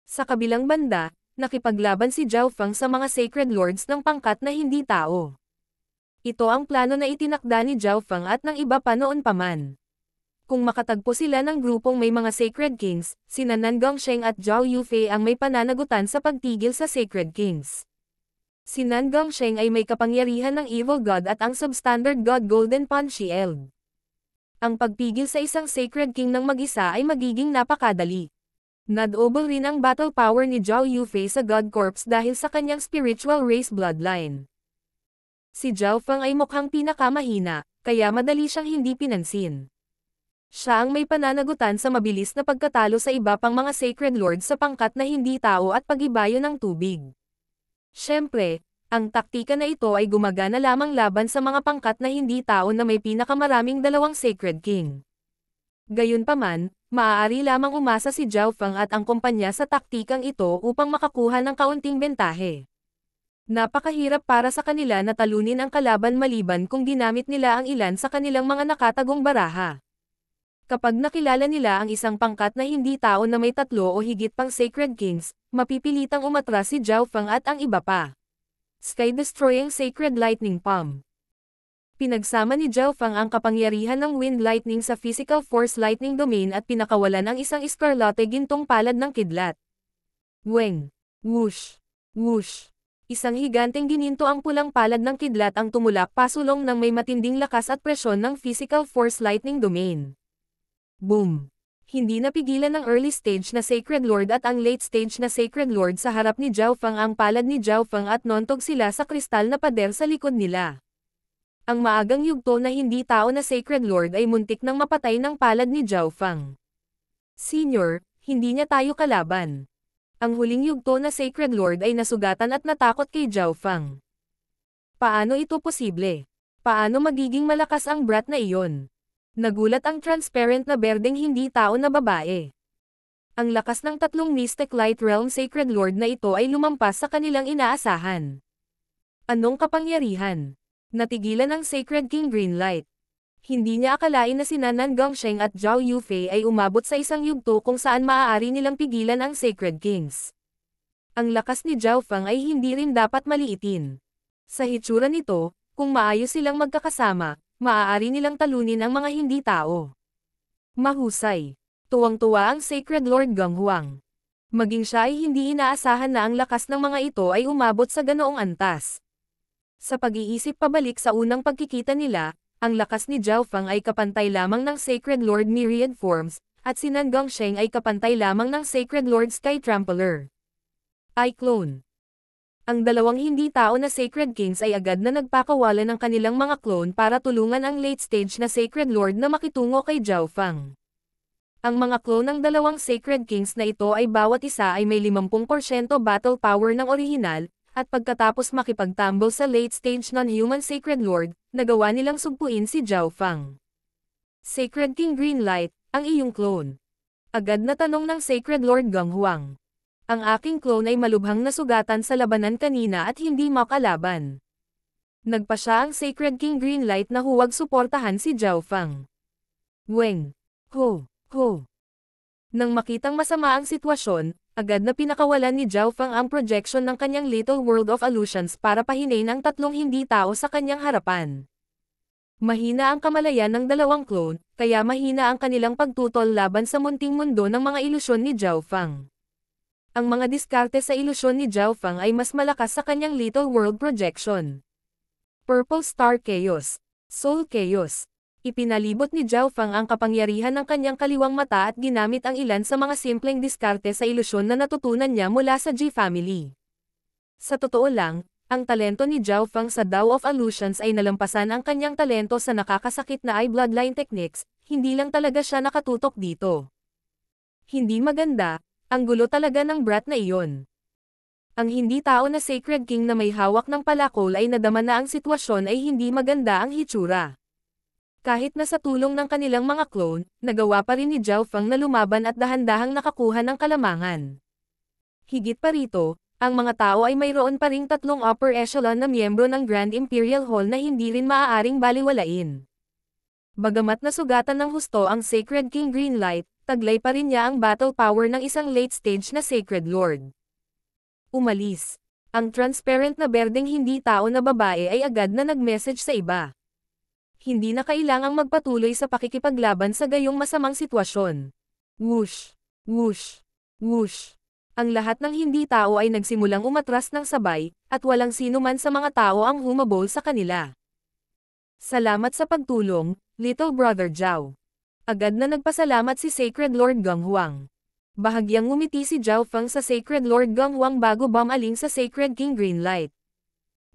Sa kabilang banda, nakipaglaban si Zhao Feng sa mga Sacred Lords ng pangkat na hindi tao. Ito ang plano na itinakda ni Zhao Feng at ng iba pa noon pa man. Kung makatagpo sila ng grupong may mga Sacred Kings, sina Nan Gongsheng at Zhao Yufei ang may pananagutan sa pagtigil sa Sacred Kings. Si Nan Gongsheng ay may kapangyarihan ng Evil God at ang Substandard God Golden Pawn Shield. Ang pagpigil sa isang Sacred King ng mag-isa ay magiging napakadali. Nadouble rin ang battle power ni Zhao Yufei sa God Corps dahil sa kanyang spiritual race bloodline. Si Zhao Feng ay mukhang pinakamahina, kaya madali siyang hindi pinansin. Siya ang may pananagutan sa mabilis na pagkatalo sa iba pang mga Sacred Lords sa pangkat na hindi tao at pag-ibayo ng tubig. Siyempre, ang taktika na ito ay gumagana lamang laban sa mga pangkat na hindi tao na may pinakamaraming 2 Sacred King. Gayunpaman, maaari lamang umasa si Zhao Feng at ang kumpanya sa taktikang ito upang makakuha ng kaunting bentahe. Napakahirap para sa kanila na talunin ang kalaban maliban kung ginamit nila ang ilan sa kanilang mga nakatagong baraha. Kapag nakilala nila ang isang pangkat na hindi tao na may 3 o higit pang Sacred Kings, mapipilitang umatras si Zhao Feng at ang iba pa. Sky-destroying Sacred Lightning Palm. Pinagsama ni Zhao Feng ang kapangyarihan ng Wind Lightning sa Physical Force Lightning Domain at pinakawalan ang isang Escarlate Gintong palad ng kidlat. Weng! Whoosh! Whoosh! Isang higanteng gininto ang pulang palad ng kidlat ang tumulak pasulong ng may matinding lakas at presyon ng Physical Force Lightning Domain. Boom! Hindi napigilan ng early stage na Sacred Lord at ang late stage na Sacred Lord sa harap ni Zhao Feng ang palad ni Zhao Feng at nontog sila sa kristal na pader sa likod nila. Ang maagang yugto na hindi tao na Sacred Lord ay muntik nang mapatay ng palad ni Zhao Feng. Senior, hindi niya tayo kalaban. Ang huling yugto na Sacred Lord ay nasugatan at natakot kay Zhao Feng. Paano ito posible? Paano magiging malakas ang brat na iyon? Nagulat ang transparent na berdeng hindi tao na babae. Ang lakas ng 3 Mystic Light Realm Sacred Lord na ito ay lumampas sa kanilang inaasahan. Anong kapangyarihan? Natigilan ng Sacred King Greenlight. Hindi niya akalain na sina Nan Gongsheng at Zhao Yufei ay umabot sa isang yugto kung saan maaari nilang pigilan ang Sacred Kings. Ang lakas ni Zhao Feng ay hindi rin dapat maliitin. Sa hitsura nito, kung maayos silang magkakasama, maaari nilang talunin ang mga hindi tao. Mahusay. Tuwang-tuwa ang Sacred Lord Gang Huang. Maging siya ay hindi inaasahan na ang lakas ng mga ito ay umabot sa ganoong antas. Sa pag-iisip pabalik sa unang pagkikita nila, ang lakas ni Zhao Feng ay kapantay lamang ng Sacred Lord Myriad Forms, at si Nan Gongsheng ay kapantay lamang ng Sacred Lord Sky Trampler. I-clone. Ang dalawang hindi tao na Sacred Kings ay agad na nagpakawala ng kanilang mga clone para tulungan ang late stage na Sacred Lord na makitungo kay Zhao Feng. Ang mga clone ng dalawang Sacred Kings na ito ay bawat isa ay may 50% battle power ng orihinal, at pagkatapos makipagtambol sa late stage non-human Sacred Lord, nagawa nilang sugpuin si Zhao Feng. Sacred King Greenlight, ang iyong clone. Agad na tanong ng Sacred Lord Gang Huang. Ang aking clone ay malubhang nasugatan sa labanan kanina at hindi makalaban. Nagpa siya ang Sacred King Greenlight na huwag suportahan si Zhao Feng. Weng! Ho! Ho! Nang makitang masama ang sitwasyon, agad na pinakawalan ni Zhao Feng ang projection ng kanyang Little World of Illusions para pahinain ang 3 hindi tao sa kanyang harapan. Mahina ang kamalayan ng dalawang clone, kaya mahina ang kanilang pagtutol laban sa munting mundo ng mga ilusyon ni Zhao Feng. Ang mga diskarte sa ilusyon ni Zhao Feng ay mas malakas sa kanyang Little World projection. Purple Star Chaos, Soul Chaos. Ipinalibot ni Zhao Feng ang kapangyarihan ng kanyang kaliwang mata at ginamit ang ilan sa mga simpleng diskarte sa ilusyon na natutunan niya mula sa G-Family. Sa totoo lang, ang talento ni Zhao Feng sa Tao of Illusions ay nalampasan ang kanyang talento sa nakakasakit na eye bloodline techniques, hindi lang talaga siya nakatutok dito. Hindi maganda. Ang gulo talaga ng brat na iyon. Ang hindi tao na Sacred King na may hawak ng palakol ay nadama na ang sitwasyon ay hindi maganda ang hitsura. Kahit na sa tulong ng kanilang mga clone, nagawa pa rin ni Zhao Feng na lumaban at dahan-dahang nakakuha ng kalamangan. Higit pa rito, ang mga tao ay mayroon pa ring 3 upper echelon na miyembro ng Grand Imperial Hall na hindi rin maaaring baliwalain. Bagamat nasugatan ng husto ang Sacred King Greenlight, taglay pa rin niya ang battle power ng isang late stage na Sacred Lord. Umalis. Ang transparent na berdeng hindi tao na babae ay agad na nag-message sa iba. Hindi na kailangang magpatuloy sa pakikipaglaban sa gayong masamang sitwasyon. Whoosh! Whoosh! Whoosh! Ang lahat ng hindi tao ay nagsimulang umatras ng sabay, at walang sino man sa mga tao ang humabol sa kanila. Salamat sa pagtulong, Little Brother Zhao. Agad na nagpasalamat si Sacred Lord Gang Huang. Bahagyang ngumiti si Zhao Feng sa Sacred Lord Gang Huang bago bumaling sa Sacred King Greenlight.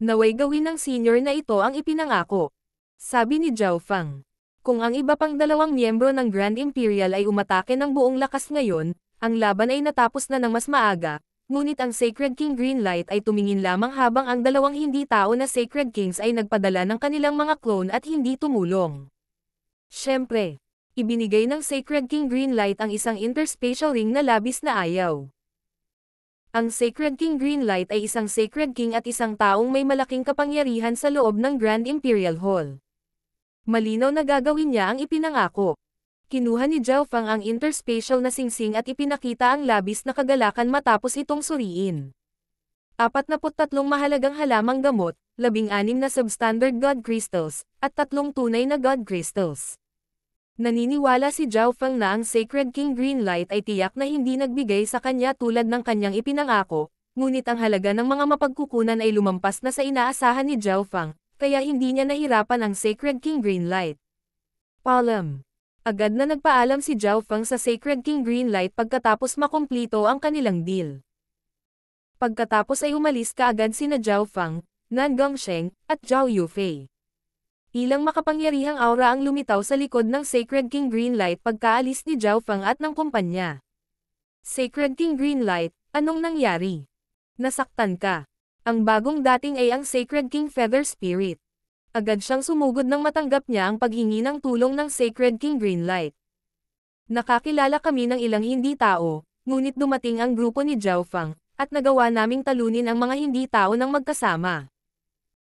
Naway gawin ng senior na ito ang ipinangako. Sabi ni Zhao Feng. Kung ang iba pang dalawang miyembro ng Grand Imperial ay umatake ng buong lakas ngayon, ang laban ay natapos na ng mas maaga, ngunit ang Sacred King Greenlight ay tumingin lamang habang ang dalawang hindi tao na Sacred Kings ay nagpadala ng kanilang mga clone at hindi tumulong. Siyempre, ibinigay ng Sacred King Greenlight ang isang interspatial ring na labis na ayaw. Ang Sacred King Greenlight ay isang Sacred King at isang taong may malaking kapangyarihan sa loob ng Grand Imperial Hall. Malinaw na gagawin niya ang ipinangako. Kinuha ni Zhao Fang ang interspatial na singsing at ipinakita ang labis na kagalakan matapos itong suriin. 43 mahalagang halamang gamot, 16 na substandard God Crystals, at 3 tunay na God Crystals. Naniniwala si Zhao Fang na ang Sacred King Greenlight ay tiyak na hindi nagbigay sa kanya tulad ng kanyang ipinangako, ngunit ang halaga ng mga mapagkukunan ay lumampas na sa inaasahan ni Zhao Fang, kaya hindi niya nahirapan ang Sacred King Greenlight. Paalam. Agad na nagpaalam si Zhao Fang sa Sacred King Greenlight pagkatapos makumplito ang kanilang deal. Pagkatapos ay umalis kaagad sina Zhao Fang, Nan Gongsheng, at Zhao Yufei. Ilang makapangyarihang aura ang lumitaw sa likod ng Sacred King Greenlight pagkaalis ni Zhao Fang at ng kumpanya. Sacred King Greenlight, anong nangyari? Nasaktan ka. Ang bagong dating ay ang Sacred King Feather Spirit. Agad siyang sumugod nang matanggap niya ang paghingi ng tulong ng Sacred King Greenlight. Nakakilala kami ng ilang hindi tao, ngunit dumating ang grupo ni Zhao Fang, at nagawa naming talunin ang mga hindi tao ng magkasama.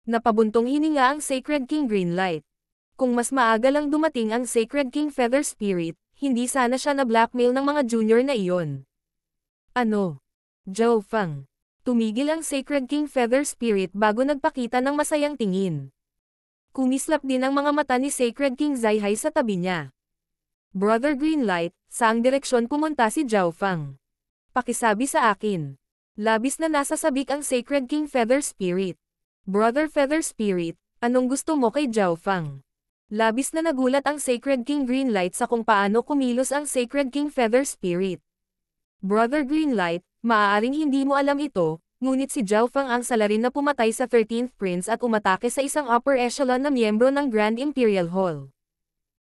Napabuntong hininga ang Sacred King Greenlight. Kung mas maaga lang dumating ang Sacred King Feather Spirit, hindi sana siya na-blackmail ng mga junior na iyon. Ano? Zhao Fang. Tumigil ang Sacred King Feather Spirit bago nagpakita ng masayang tingin. Kumislap din ang mga mata ni Sacred King Zaihai sa tabi niya. Brother Greenlight, saang direksyon pumunta si Zhao Fang? Pakisabi sa akin. Labis na nasasabik ang Sacred King Feather Spirit. Brother Feather Spirit, anong gusto mo kay Zhao Fang? Labis na nagulat ang Sacred King Greenlight sa kung paano kumilos ang Sacred King Feather Spirit. Brother Greenlight, maaaring hindi mo alam ito, ngunit si Zhao Fang ang salarin na pumatay sa 13th Prince at umatake sa isang upper echelon na miyembro ng Grand Imperial Hall.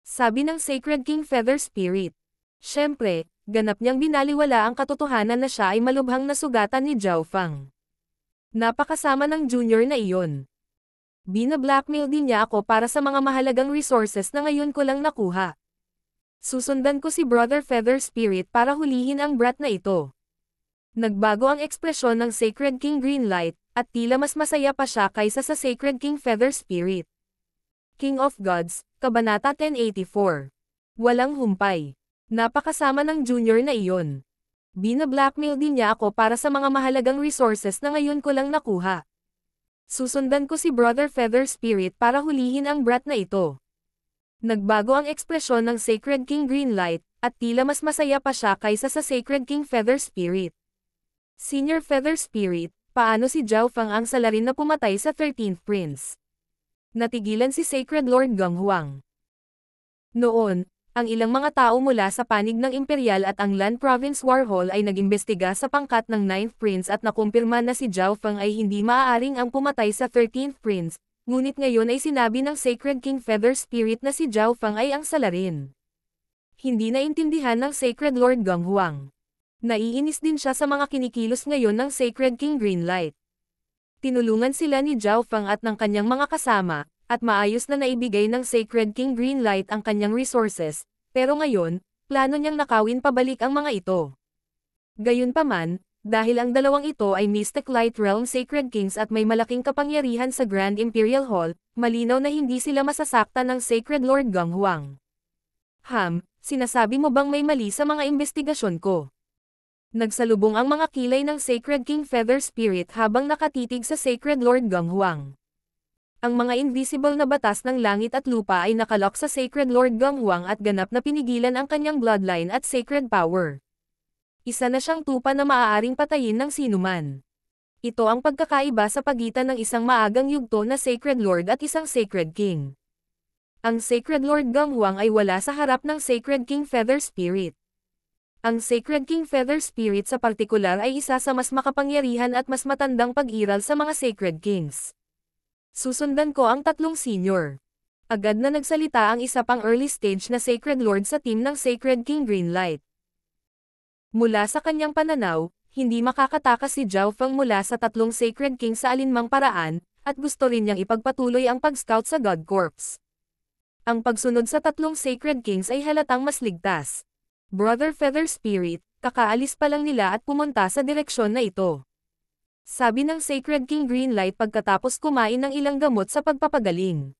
Sabi ng Sacred King Feather Spirit. Siyempre, ganap niyang binaliwala ang katotohanan na siya ay malubhang nasugatan ni Zhao Fang. Napakasama ng junior na iyon. Bina-blackmail din niya ako para sa mga mahalagang resources na ngayon ko lang nakuha. Susundan ko si Brother Feather Spirit para hulihin ang brat na ito. Nagbago ang ekspresyon ng Sacred King Greenlight, at tila mas masaya pa siya kaysa sa Sacred King Feather Spirit. King of Gods, Kabanata 1084. Walang humpay. Napakasama ng junior na iyon. Bina-blackmail din niya ako para sa mga mahalagang resources na ngayon ko lang nakuha. Susundan ko si Brother Feather Spirit para hulihin ang brat na ito. Nagbago ang ekspresyon ng Sacred King Greenlight, at tila mas masaya pa siya kaysa sa Sacred King Feather Spirit. Senior Feather Spirit, paano si Zhao Fang ang salarin na pumatay sa 13th Prince? Natigilan si Sacred Lord Gang Huang. Noon, ang ilang mga tao mula sa panig ng Imperial at ang Land Province War Hall ay nag-imbestiga sa pangkat ng 9th Prince at nakumpirma na si Zhao Fang ay hindi maaaring ang pumatay sa 13th Prince, ngunit ngayon ay sinabi ng Sacred King Feather Spirit na si Zhao Fang ay ang salarin. Hindi naintindihan ng Sacred Lord Gang Huang. Naiinis din siya sa mga kinikilos ngayon ng Sacred King Greenlight. Tinulungan sila ni Zhao Fang at ng kanyang mga kasama, at maayos na naibigay ng Sacred King Greenlight ang kanyang resources, pero ngayon, plano niyang nakawin pabalik ang mga ito. Gayunpaman, dahil ang dalawang ito ay Mystic Light Realm Sacred Kings at may malaking kapangyarihan sa Grand Imperial Hall, malinaw na hindi sila masasaktan ng Sacred Lord Gang Huang. Sinasabi mo bang may mali sa mga investigasyon ko? Nagsalubong ang mga kilay ng Sacred King Feather Spirit habang nakatitig sa Sacred Lord Gang Huang. Ang mga invisible na batas ng langit at lupa ay nakalok sa Sacred Lord Gang Huang at ganap na pinigilan ang kanyang bloodline at sacred power. Isa na siyang tupa na maaaring patayin ng sinuman. Ito ang pagkakaiba sa pagitan ng isang maagang yugto na Sacred Lord at isang Sacred King. Ang Sacred Lord Gang Huang ay wala sa harap ng Sacred King Feather Spirit. Ang Sacred King Feather Spirit sa partikular ay isa sa mas makapangyarihan at mas matandang pag-iral sa mga Sacred Kings. Susundan ko ang tatlong senior. Agad na nagsalita ang isa pang early stage na Sacred Lord sa team ng Sacred King Greenlight. Mula sa kanyang pananaw, hindi makakatakas si Zhao Fang mula sa tatlong Sacred King sa alinmang paraan, at gusto rin niyang ipagpatuloy ang pag-scout sa God Corps. Ang pagsunod sa tatlong Sacred Kings ay halatang mas ligtas. Brother Feather Spirit, Kakaalis pa lang nila at pumunta sa direksyon na ito. Sabi ng Sacred King Greenlight pagkatapos kumain ng ilang gamot sa pagpapagaling.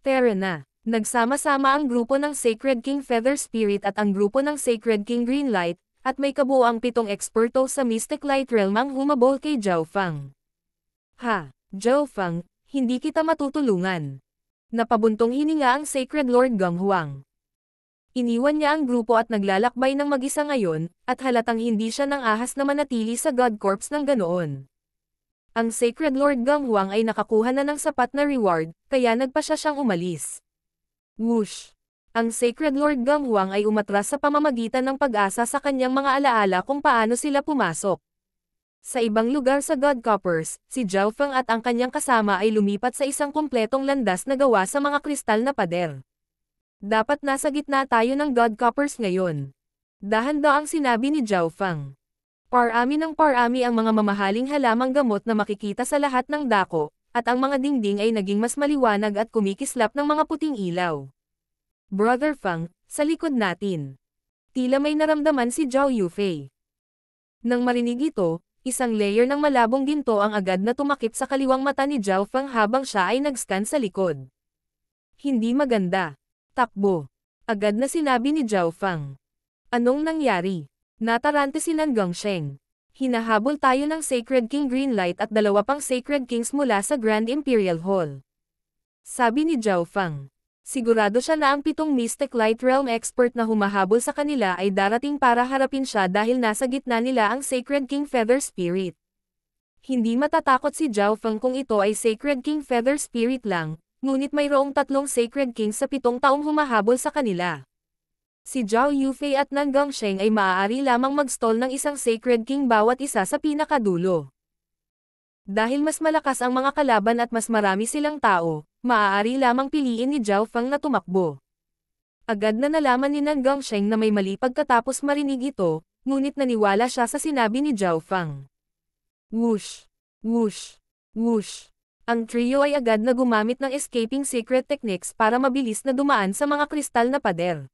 Tara na. Nagsama-sama ang grupo ng Sacred King Feather Spirit at ang grupo ng Sacred King Greenlight, at may kabuuang 7 eksperto sa Mystic Light Realm ang humabol kay Zhao Fang. Ha, Zhao Fang, hindi kita matutulungan. Napabuntong hininga ang Sacred Lord Gang Huang. Iniwan niya ang grupo at naglalakbay ng mag-isa ngayon, at halatang hindi siya nang ahas na manatili sa God Corps ng ganoon. Ang Sacred Lord Gang Huang ay nakakuha na ng sapat na reward, kaya nagpa siya siyang umalis. Whoosh! Ang Sacred Lord Gang Huang ay umatras sa pamamagitan ng pag-asa sa kanyang mga alaala kung paano sila pumasok. Sa ibang lugar sa God Coppers, si Zhao Feng at ang kanyang kasama ay lumipat sa isang kumpletong landas na gawa sa mga kristal na pader. Dapat nasa gitna tayo ng God Coppers ngayon. Dahan-daang sinabi ni Zhao Feng. Parami ng parami ang mga mamahaling halamang gamot na makikita sa lahat ng dako, at ang mga dingding ay naging mas maliwanag at kumikislap ng mga puting ilaw. Brother Feng, sa likod natin. Tila may naramdaman si Zhao Yufei. Nang marinig ito, isang layer ng malabong ginto ang agad na tumakip sa kaliwang mata ni Zhao Feng habang siya ay nag-scan sa likod. Hindi maganda. Takbo. Agad na sinabi ni Zhao Feng. Anong nangyari? Natarante si Nan Gongsheng. Hinahabol tayo ng Sacred King Greenlight at 2 pang Sacred Kings mula sa Grand Imperial Hall. Sabi ni Zhao Feng. Sigurado siya na ang 7 Mystic Light Realm expert na humahabol sa kanila ay darating para harapin siya dahil nasa gitna nila ang Sacred King Feather Spirit. Hindi matatakot si Zhao Feng kung ito ay Sacred King Feather Spirit lang, ngunit mayroong 3 Sacred Kings sa 7 taong humahabol sa kanila. Si Zhao Yufei at Nan Gongsheng ay maaari lamang mag-stall ng isang Sacred King bawat isa sa pinakadulo. Dahil mas malakas ang mga kalaban at mas marami silang tao, maaari lamang piliin ni Zhao Feng na tumakbo. Agad na nalaman ni Nan Gongsheng na may mali pagkatapos marinig ito, ngunit naniwala siya sa sinabi ni Zhao Feng. Whoosh! Whoosh! Whoosh! Ang trio ay agad na gumamit ng escaping secret techniques para mabilis na dumaan sa mga kristal na pader.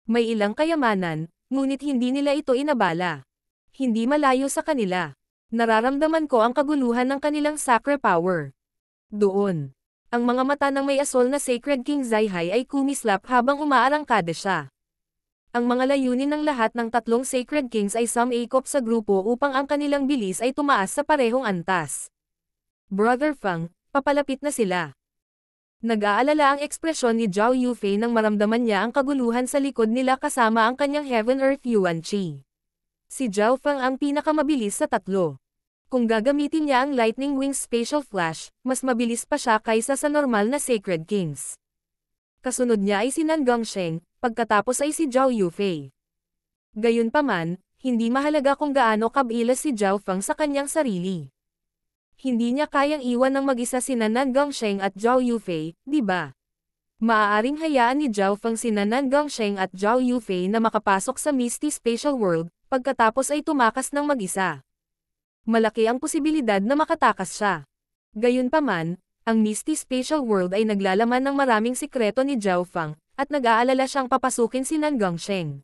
May ilang kayamanan, ngunit hindi nila ito inabala. Hindi malayo sa kanila. Nararamdaman ko ang kaguluhan ng kanilang sacred power. Doon. Ang mga mata ng may asol na Sacred King Zaihai ay kumislap habang umaarangkada siya. Ang mga layunin ng lahat ng 3 Sacred Kings ay sumikop sa grupo upang ang kanilang bilis ay tumaas sa parehong antas. Brother Feng, papalapit na sila. Nag-aalala ang ekspresyon ni Zhao Yufei nang maramdaman niya ang kaguluhan sa likod nila kasama ang kanyang Heaven Earth Yuan Qi. Si Zhao Feng ang pinakamabilis sa 3. Kung gagamitin niya ang Lightning Wings Spatial Flash, mas mabilis pa siya kaysa sa normal na Sacred Kings. Kasunod niya ay si Nan Gongsheng, pagkatapos ay si Zhao Yufei. Gayunpaman, hindi mahalaga kung gaano kabilas si Zhao Feng sa kanyang sarili. Hindi niya kayang iwan ng mag-isa sina Nan Gongsheng at Zhao Yufei, di ba? Maaaring hayaan ni Zhao Feng sina Nan Gongsheng at Zhao Yufei na makapasok sa Misty Spatial World, pagkatapos ay tumakas ng mag-isa. Malaki ang posibilidad na makatakas siya. Gayunpaman, ang Misty Spatial World ay naglalaman ng maraming sikreto ni Zhao Feng, at nag-aalala siyang papasukin si Nan Gongsheng.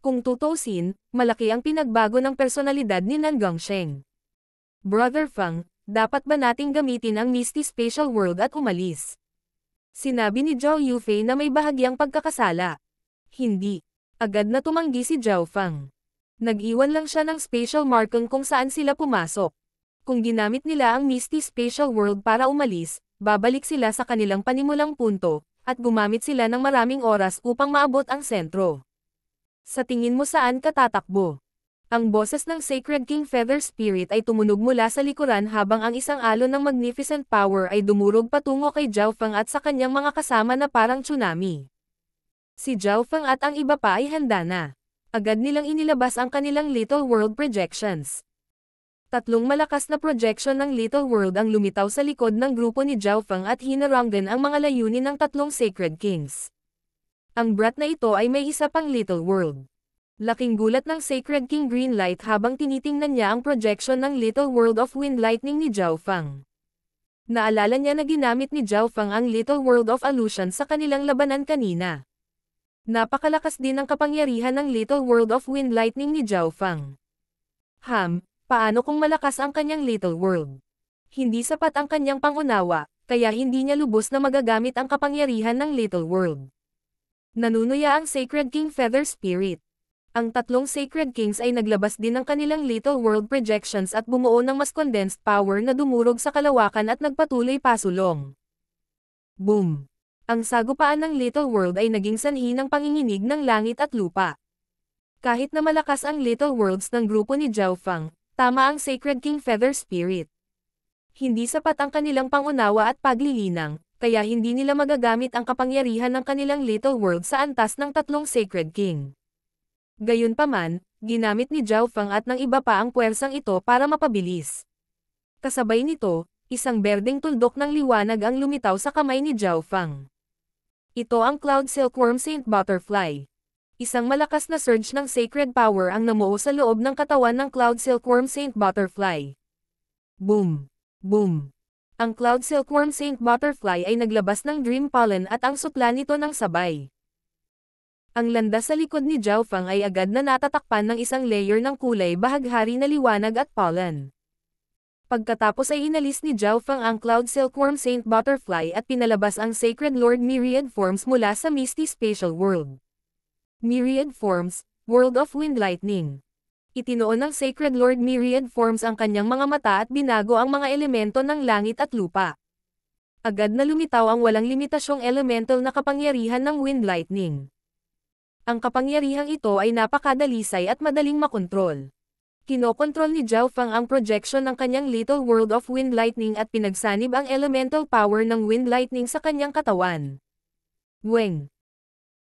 Kung tutuusin, malaki ang pinagbago ng personalidad ni Nan Gongsheng. Brother Feng, dapat ba nating gamitin ang Misty Spatial World at umalis? Sinabi ni Zhao Yufei na may bahagyang pagkakasala. Hindi. Agad na tumanggi si Zhao Feng. Nag-iwan lang siya ng spatial marking kung saan sila pumasok. Kung ginamit nila ang Misty Spatial World para umalis, babalik sila sa kanilang panimulang punto, at gumamit sila ng maraming oras upang maabot ang sentro. Sa tingin mo saan ka tatakbo? Ang boses ng Sacred King Feather Spirit ay tumunog mula sa likuran habang ang isang alon ng magnificent power ay dumurog patungo kay Zhao Feng at sa kanyang mga kasama na parang tsunami. Si Zhao Feng at ang iba pa ay handa na. Agad nilang inilabas ang kanilang Little World projections. 3 malakas na projection ng Little World ang lumitaw sa likod ng grupo ni Zhao Feng at hinaranggan ang mga layunin ng 3 Sacred Kings. Ang brat na ito ay may isa pang Little World. Laking gulat ng Sacred King Greenlight habang tinitingnan niya ang projection ng Little World of Wind Lightning ni Zhao Feng. Naalala niya na ginamit ni Zhao Feng ang Little World of Illusion sa kanilang labanan kanina. Napakalakas din ang kapangyarihan ng Little World of Wind Lightning ni Zhao Fang. Paano kung malakas ang kanyang Little World? Hindi sapat ang kanyang pangunawa, kaya hindi niya lubos na magagamit ang kapangyarihan ng Little World. Nanunuya ang Sacred King Feather Spirit. Ang tatlong Sacred Kings ay naglabas din ng kanilang Little World projections at bumuo ng mas condensed power na dumurog sa kalawakan at nagpatuloy pasulong. Boom! Ang sagupaan ng Little World ay naging sanhi ng panginginig ng langit at lupa. Kahit na malakas ang Little Worlds ng grupo ni Zhao Fang, tama ang Sacred King Feather Spirit. Hindi sapat ang kanilang pangunawa at paglilinang, kaya hindi nila magagamit ang kapangyarihan ng kanilang Little World sa antas ng tatlong Sacred King. Gayunpaman, ginamit ni Zhao Fang at ng iba pa ang puwersang ito para mapabilis. Kasabay nito, isang berdeng tuldok ng liwanag ang lumitaw sa kamay ni Zhao Fang. Ito ang Cloud Silkworm Saint Butterfly. Isang malakas na surge ng sacred power ang namuo sa loob ng katawan ng Cloud Silkworm Saint Butterfly. Boom! Boom! Ang Cloud Silkworm Saint Butterfly ay naglabas ng Dream Pollen at ang sutla nito ng sabay. Ang landas sa likod ni Zhao Fang ay agad na natatakpan ng isang layer ng kulay bahaghari na liwanag at pollen. Pagkatapos ay inalis ni Zhao Fang ang Cloud Silkworm Saint Butterfly at pinalabas ang Sacred Lord Myriad Forms mula sa Misty Spatial World. Myriad Forms, World of Wind Lightning. Itinoon ng Sacred Lord Myriad Forms ang kanyang mga mata at binago ang mga elemento ng langit at lupa. Agad na lumitaw ang walang limitasyong elemental na kapangyarihan ng Wind Lightning. Ang kapangyarihang ito ay napakadalisay at madaling makontrol. Kinokontrol ni Zhao Fang ang projection ng kanyang Little World of Wind Lightning at pinagsanib ang elemental power ng Wind Lightning sa kanyang katawan. Weng!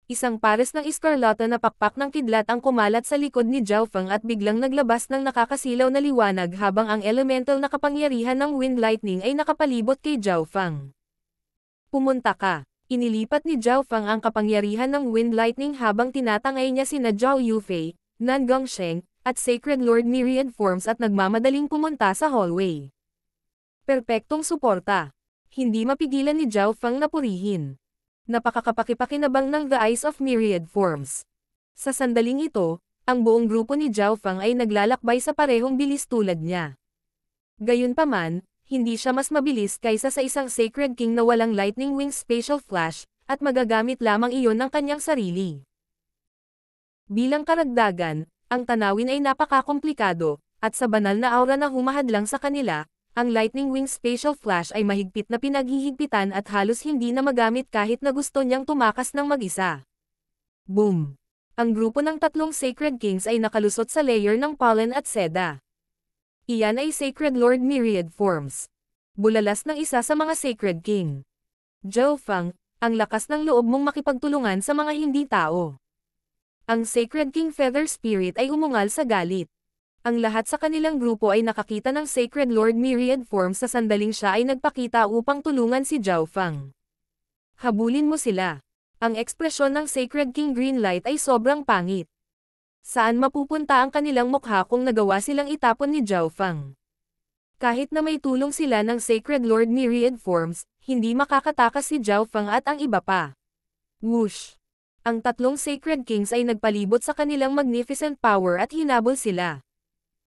Isang pares ng iskarlata na pakpak ng kidlat ang kumalat sa likod ni Zhao Fang at biglang naglabas ng nakakasilaw na liwanag habang ang elemental na kapangyarihan ng Wind Lightning ay nakapalibot kay Zhao Fang. Pumunta ka! Inilipat ni Zhao Fang ang kapangyarihan ng Wind Lightning habang tinatangay niya sina Zhao Yufei, Nan Gongsheng, at Sacred Lord Myriad Forms at nagmamadaling pumunta sa hallway. Perpektong suporta. Hindi mapigilan ni Zhao Fang na purihin. Napakakapakipakinabang ng The Eyes of Myriad Forms. Sa sandaling ito, ang buong grupo ni Zhao Fang ay naglalakbay sa parehong bilis tulad niya. Gayunpaman, hindi siya mas mabilis kaysa sa isang Sacred King na walang Lightning Wings Spatial Flash, at magagamit lamang iyon ng kanyang sarili. Bilang karagdagan, ang tanawin ay napakakomplikado, at sa banal na aura na humahadlang sa kanila, ang Lightning Wings Spatial Flash ay mahigpit na pinaghihigpitan at halos hindi na magamit kahit na gusto niyang tumakas ng mag-isa. Boom! Ang grupo ng tatlong Sacred Kings ay nakalusot sa layer ng pollen at seda. Iyan ay Sacred Lord Myriad Forms. Bulalas ng isa sa mga Sacred King. Zhao Fang, ang lakas ng loob mong makipagtulungan sa mga hindi tao. Ang Sacred King Feather Spirit ay umungal sa galit. Ang lahat sa kanilang grupo ay nakakita ng Sacred Lord Myriad Forms sa sandaling siya ay nagpakita upang tulungan si Zhao Fang. Habulin mo sila. Ang ekspresyon ng Sacred King Green Light ay sobrang pangit. Saan mapupunta ang kanilang mukha kung nagawa silang itapon ni Zhao Fang? Kahit na may tulong sila ng Sacred Lord Myriad Forms, hindi makakatakas si Zhao Fang at ang iba pa. Whoosh! Ang tatlong Sacred Kings ay nagpalibot sa kanilang magnificent power at hinabol sila.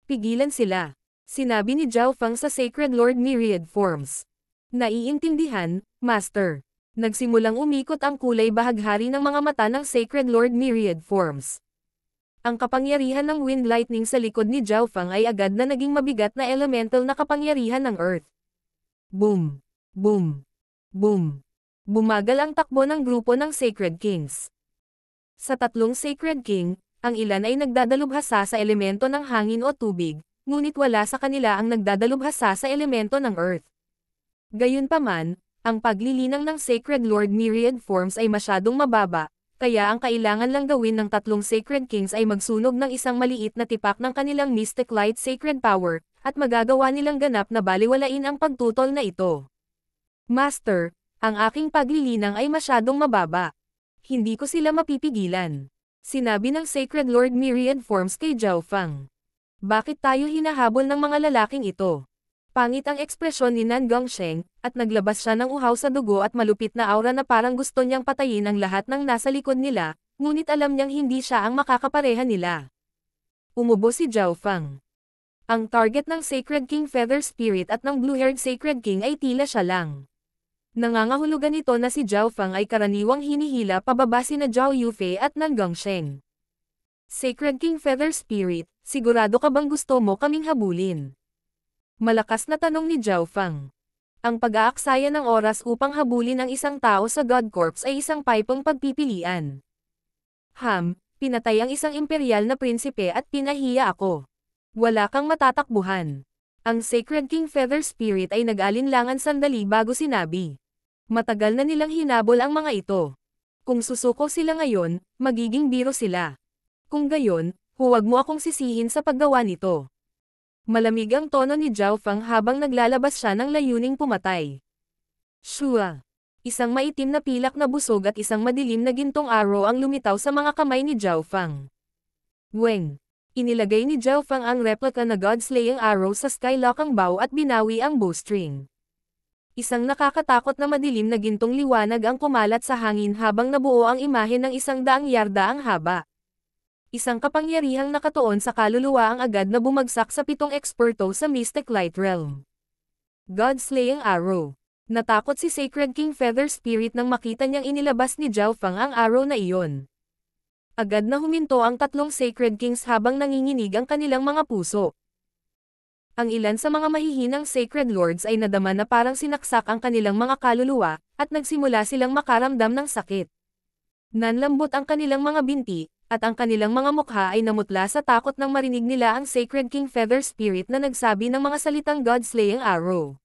Pigilan sila, sinabi ni Zhao Fang sa Sacred Lord Myriad Forms. Naiintindihan, Master. Nagsimulang umikot ang kulay bahaghari ng mga mata ng Sacred Lord Myriad Forms. Ang kapangyarihan ng Wind Lightning sa likod ni Zhao Fang ay agad na naging mabigat na elemental na kapangyarihan ng Earth. Boom! Boom! Boom! Bumagal ang takbo ng grupo ng Sacred Kings. Sa tatlong Sacred King, ang ilan ay nagdadalubhasa sa elemento ng hangin o tubig, ngunit wala sa kanila ang nagdadalubhasa sa elemento ng Earth. Gayunpaman, ang paglilinang ng Sacred Lord Myriad Forms ay masyadong mababa, kaya ang kailangan lang gawin ng tatlong Sacred Kings ay magsunog ng isang maliit na tipak ng kanilang Mystic Light Sacred Power, at magagawa nilang ganap na baliwalain ang pagtutol na ito. Master, ang aking paglilinang ay masyadong mababa. Hindi ko sila mapipigilan. Sinabi ng Sacred Lord Myriad Forms kay Zhao Fang. Bakit tayo hinahabol ng mga lalaking ito? Pangit ang ekspresyon ni Nan Gongsheng, at naglabas siya ng uhaw sa dugo at malupit na aura na parang gusto niyang patayin ang lahat ng nasa likod nila, ngunit alam niyang hindi siya ang makakapareha nila. Umubo si Zhao Feng. Ang target ng Sacred King Feather Spirit at ng Blue-Haired Sacred King ay tila siya lang. Nangangahulugan nito na si Zhao Feng ay karaniwang hinihila pababa sina Zhao Yufei at Nan Gongsheng. Sacred King Feather Spirit, sigurado ka bang gusto mo kaming habulin? Malakas na tanong ni Zhao Feng. Ang pag-aaksaya ng oras upang habulin ang isang tao sa God Corps ay isang paipong pagpipilian. Pinatay ang isang imperial na prinsipe at pinahiya ako. Wala kang matatakbuhan. Ang Sacred King Feather Spirit ay nag-alinlangan sandali bago sinabi. Matagal na nilang hinabol ang mga ito. Kung susuko sila ngayon, magiging biro sila. Kung gayon, huwag mo akong sisihin sa paggawa nito. Malamig ang tono ni Zhao Feng habang naglalabas siya ng layuning pumatay. Shua! Isang maitim na pilak na busog at isang madilim na gintong arrow ang lumitaw sa mga kamay ni Zhao Feng. Weng! Inilagay ni Zhao Feng ang replica na God-slaying arrow sa skylocking bow at binawi ang bowstring. Isang nakakatakot na madilim na gintong liwanag ang kumalat sa hangin habang nabuo ang imahe ng 100 yarda ang haba. Isang kapangyarihang nakatuon sa kaluluwa ang agad na bumagsak sa 7 eksperto sa Mystic Light Realm. God-slaying arrow. Natakot si Sacred King Feather Spirit nang makita niyang inilabas ni Zhao Feng ang arrow na iyon. Agad na huminto ang 3 Sacred Kings habang nanginginig ang kanilang mga puso. Ang ilan sa mga mahihinang Sacred Lords ay nadama na parang sinaksak ang kanilang mga kaluluwa, at nagsimula silang makaramdam ng sakit. Nanlambot ang kanilang mga binti, at ang kanilang mga mukha ay namutla sa takot nang marinig nila ang Sacred King Feather Spirit na nagsabi ng mga salitang God-slaying arrow.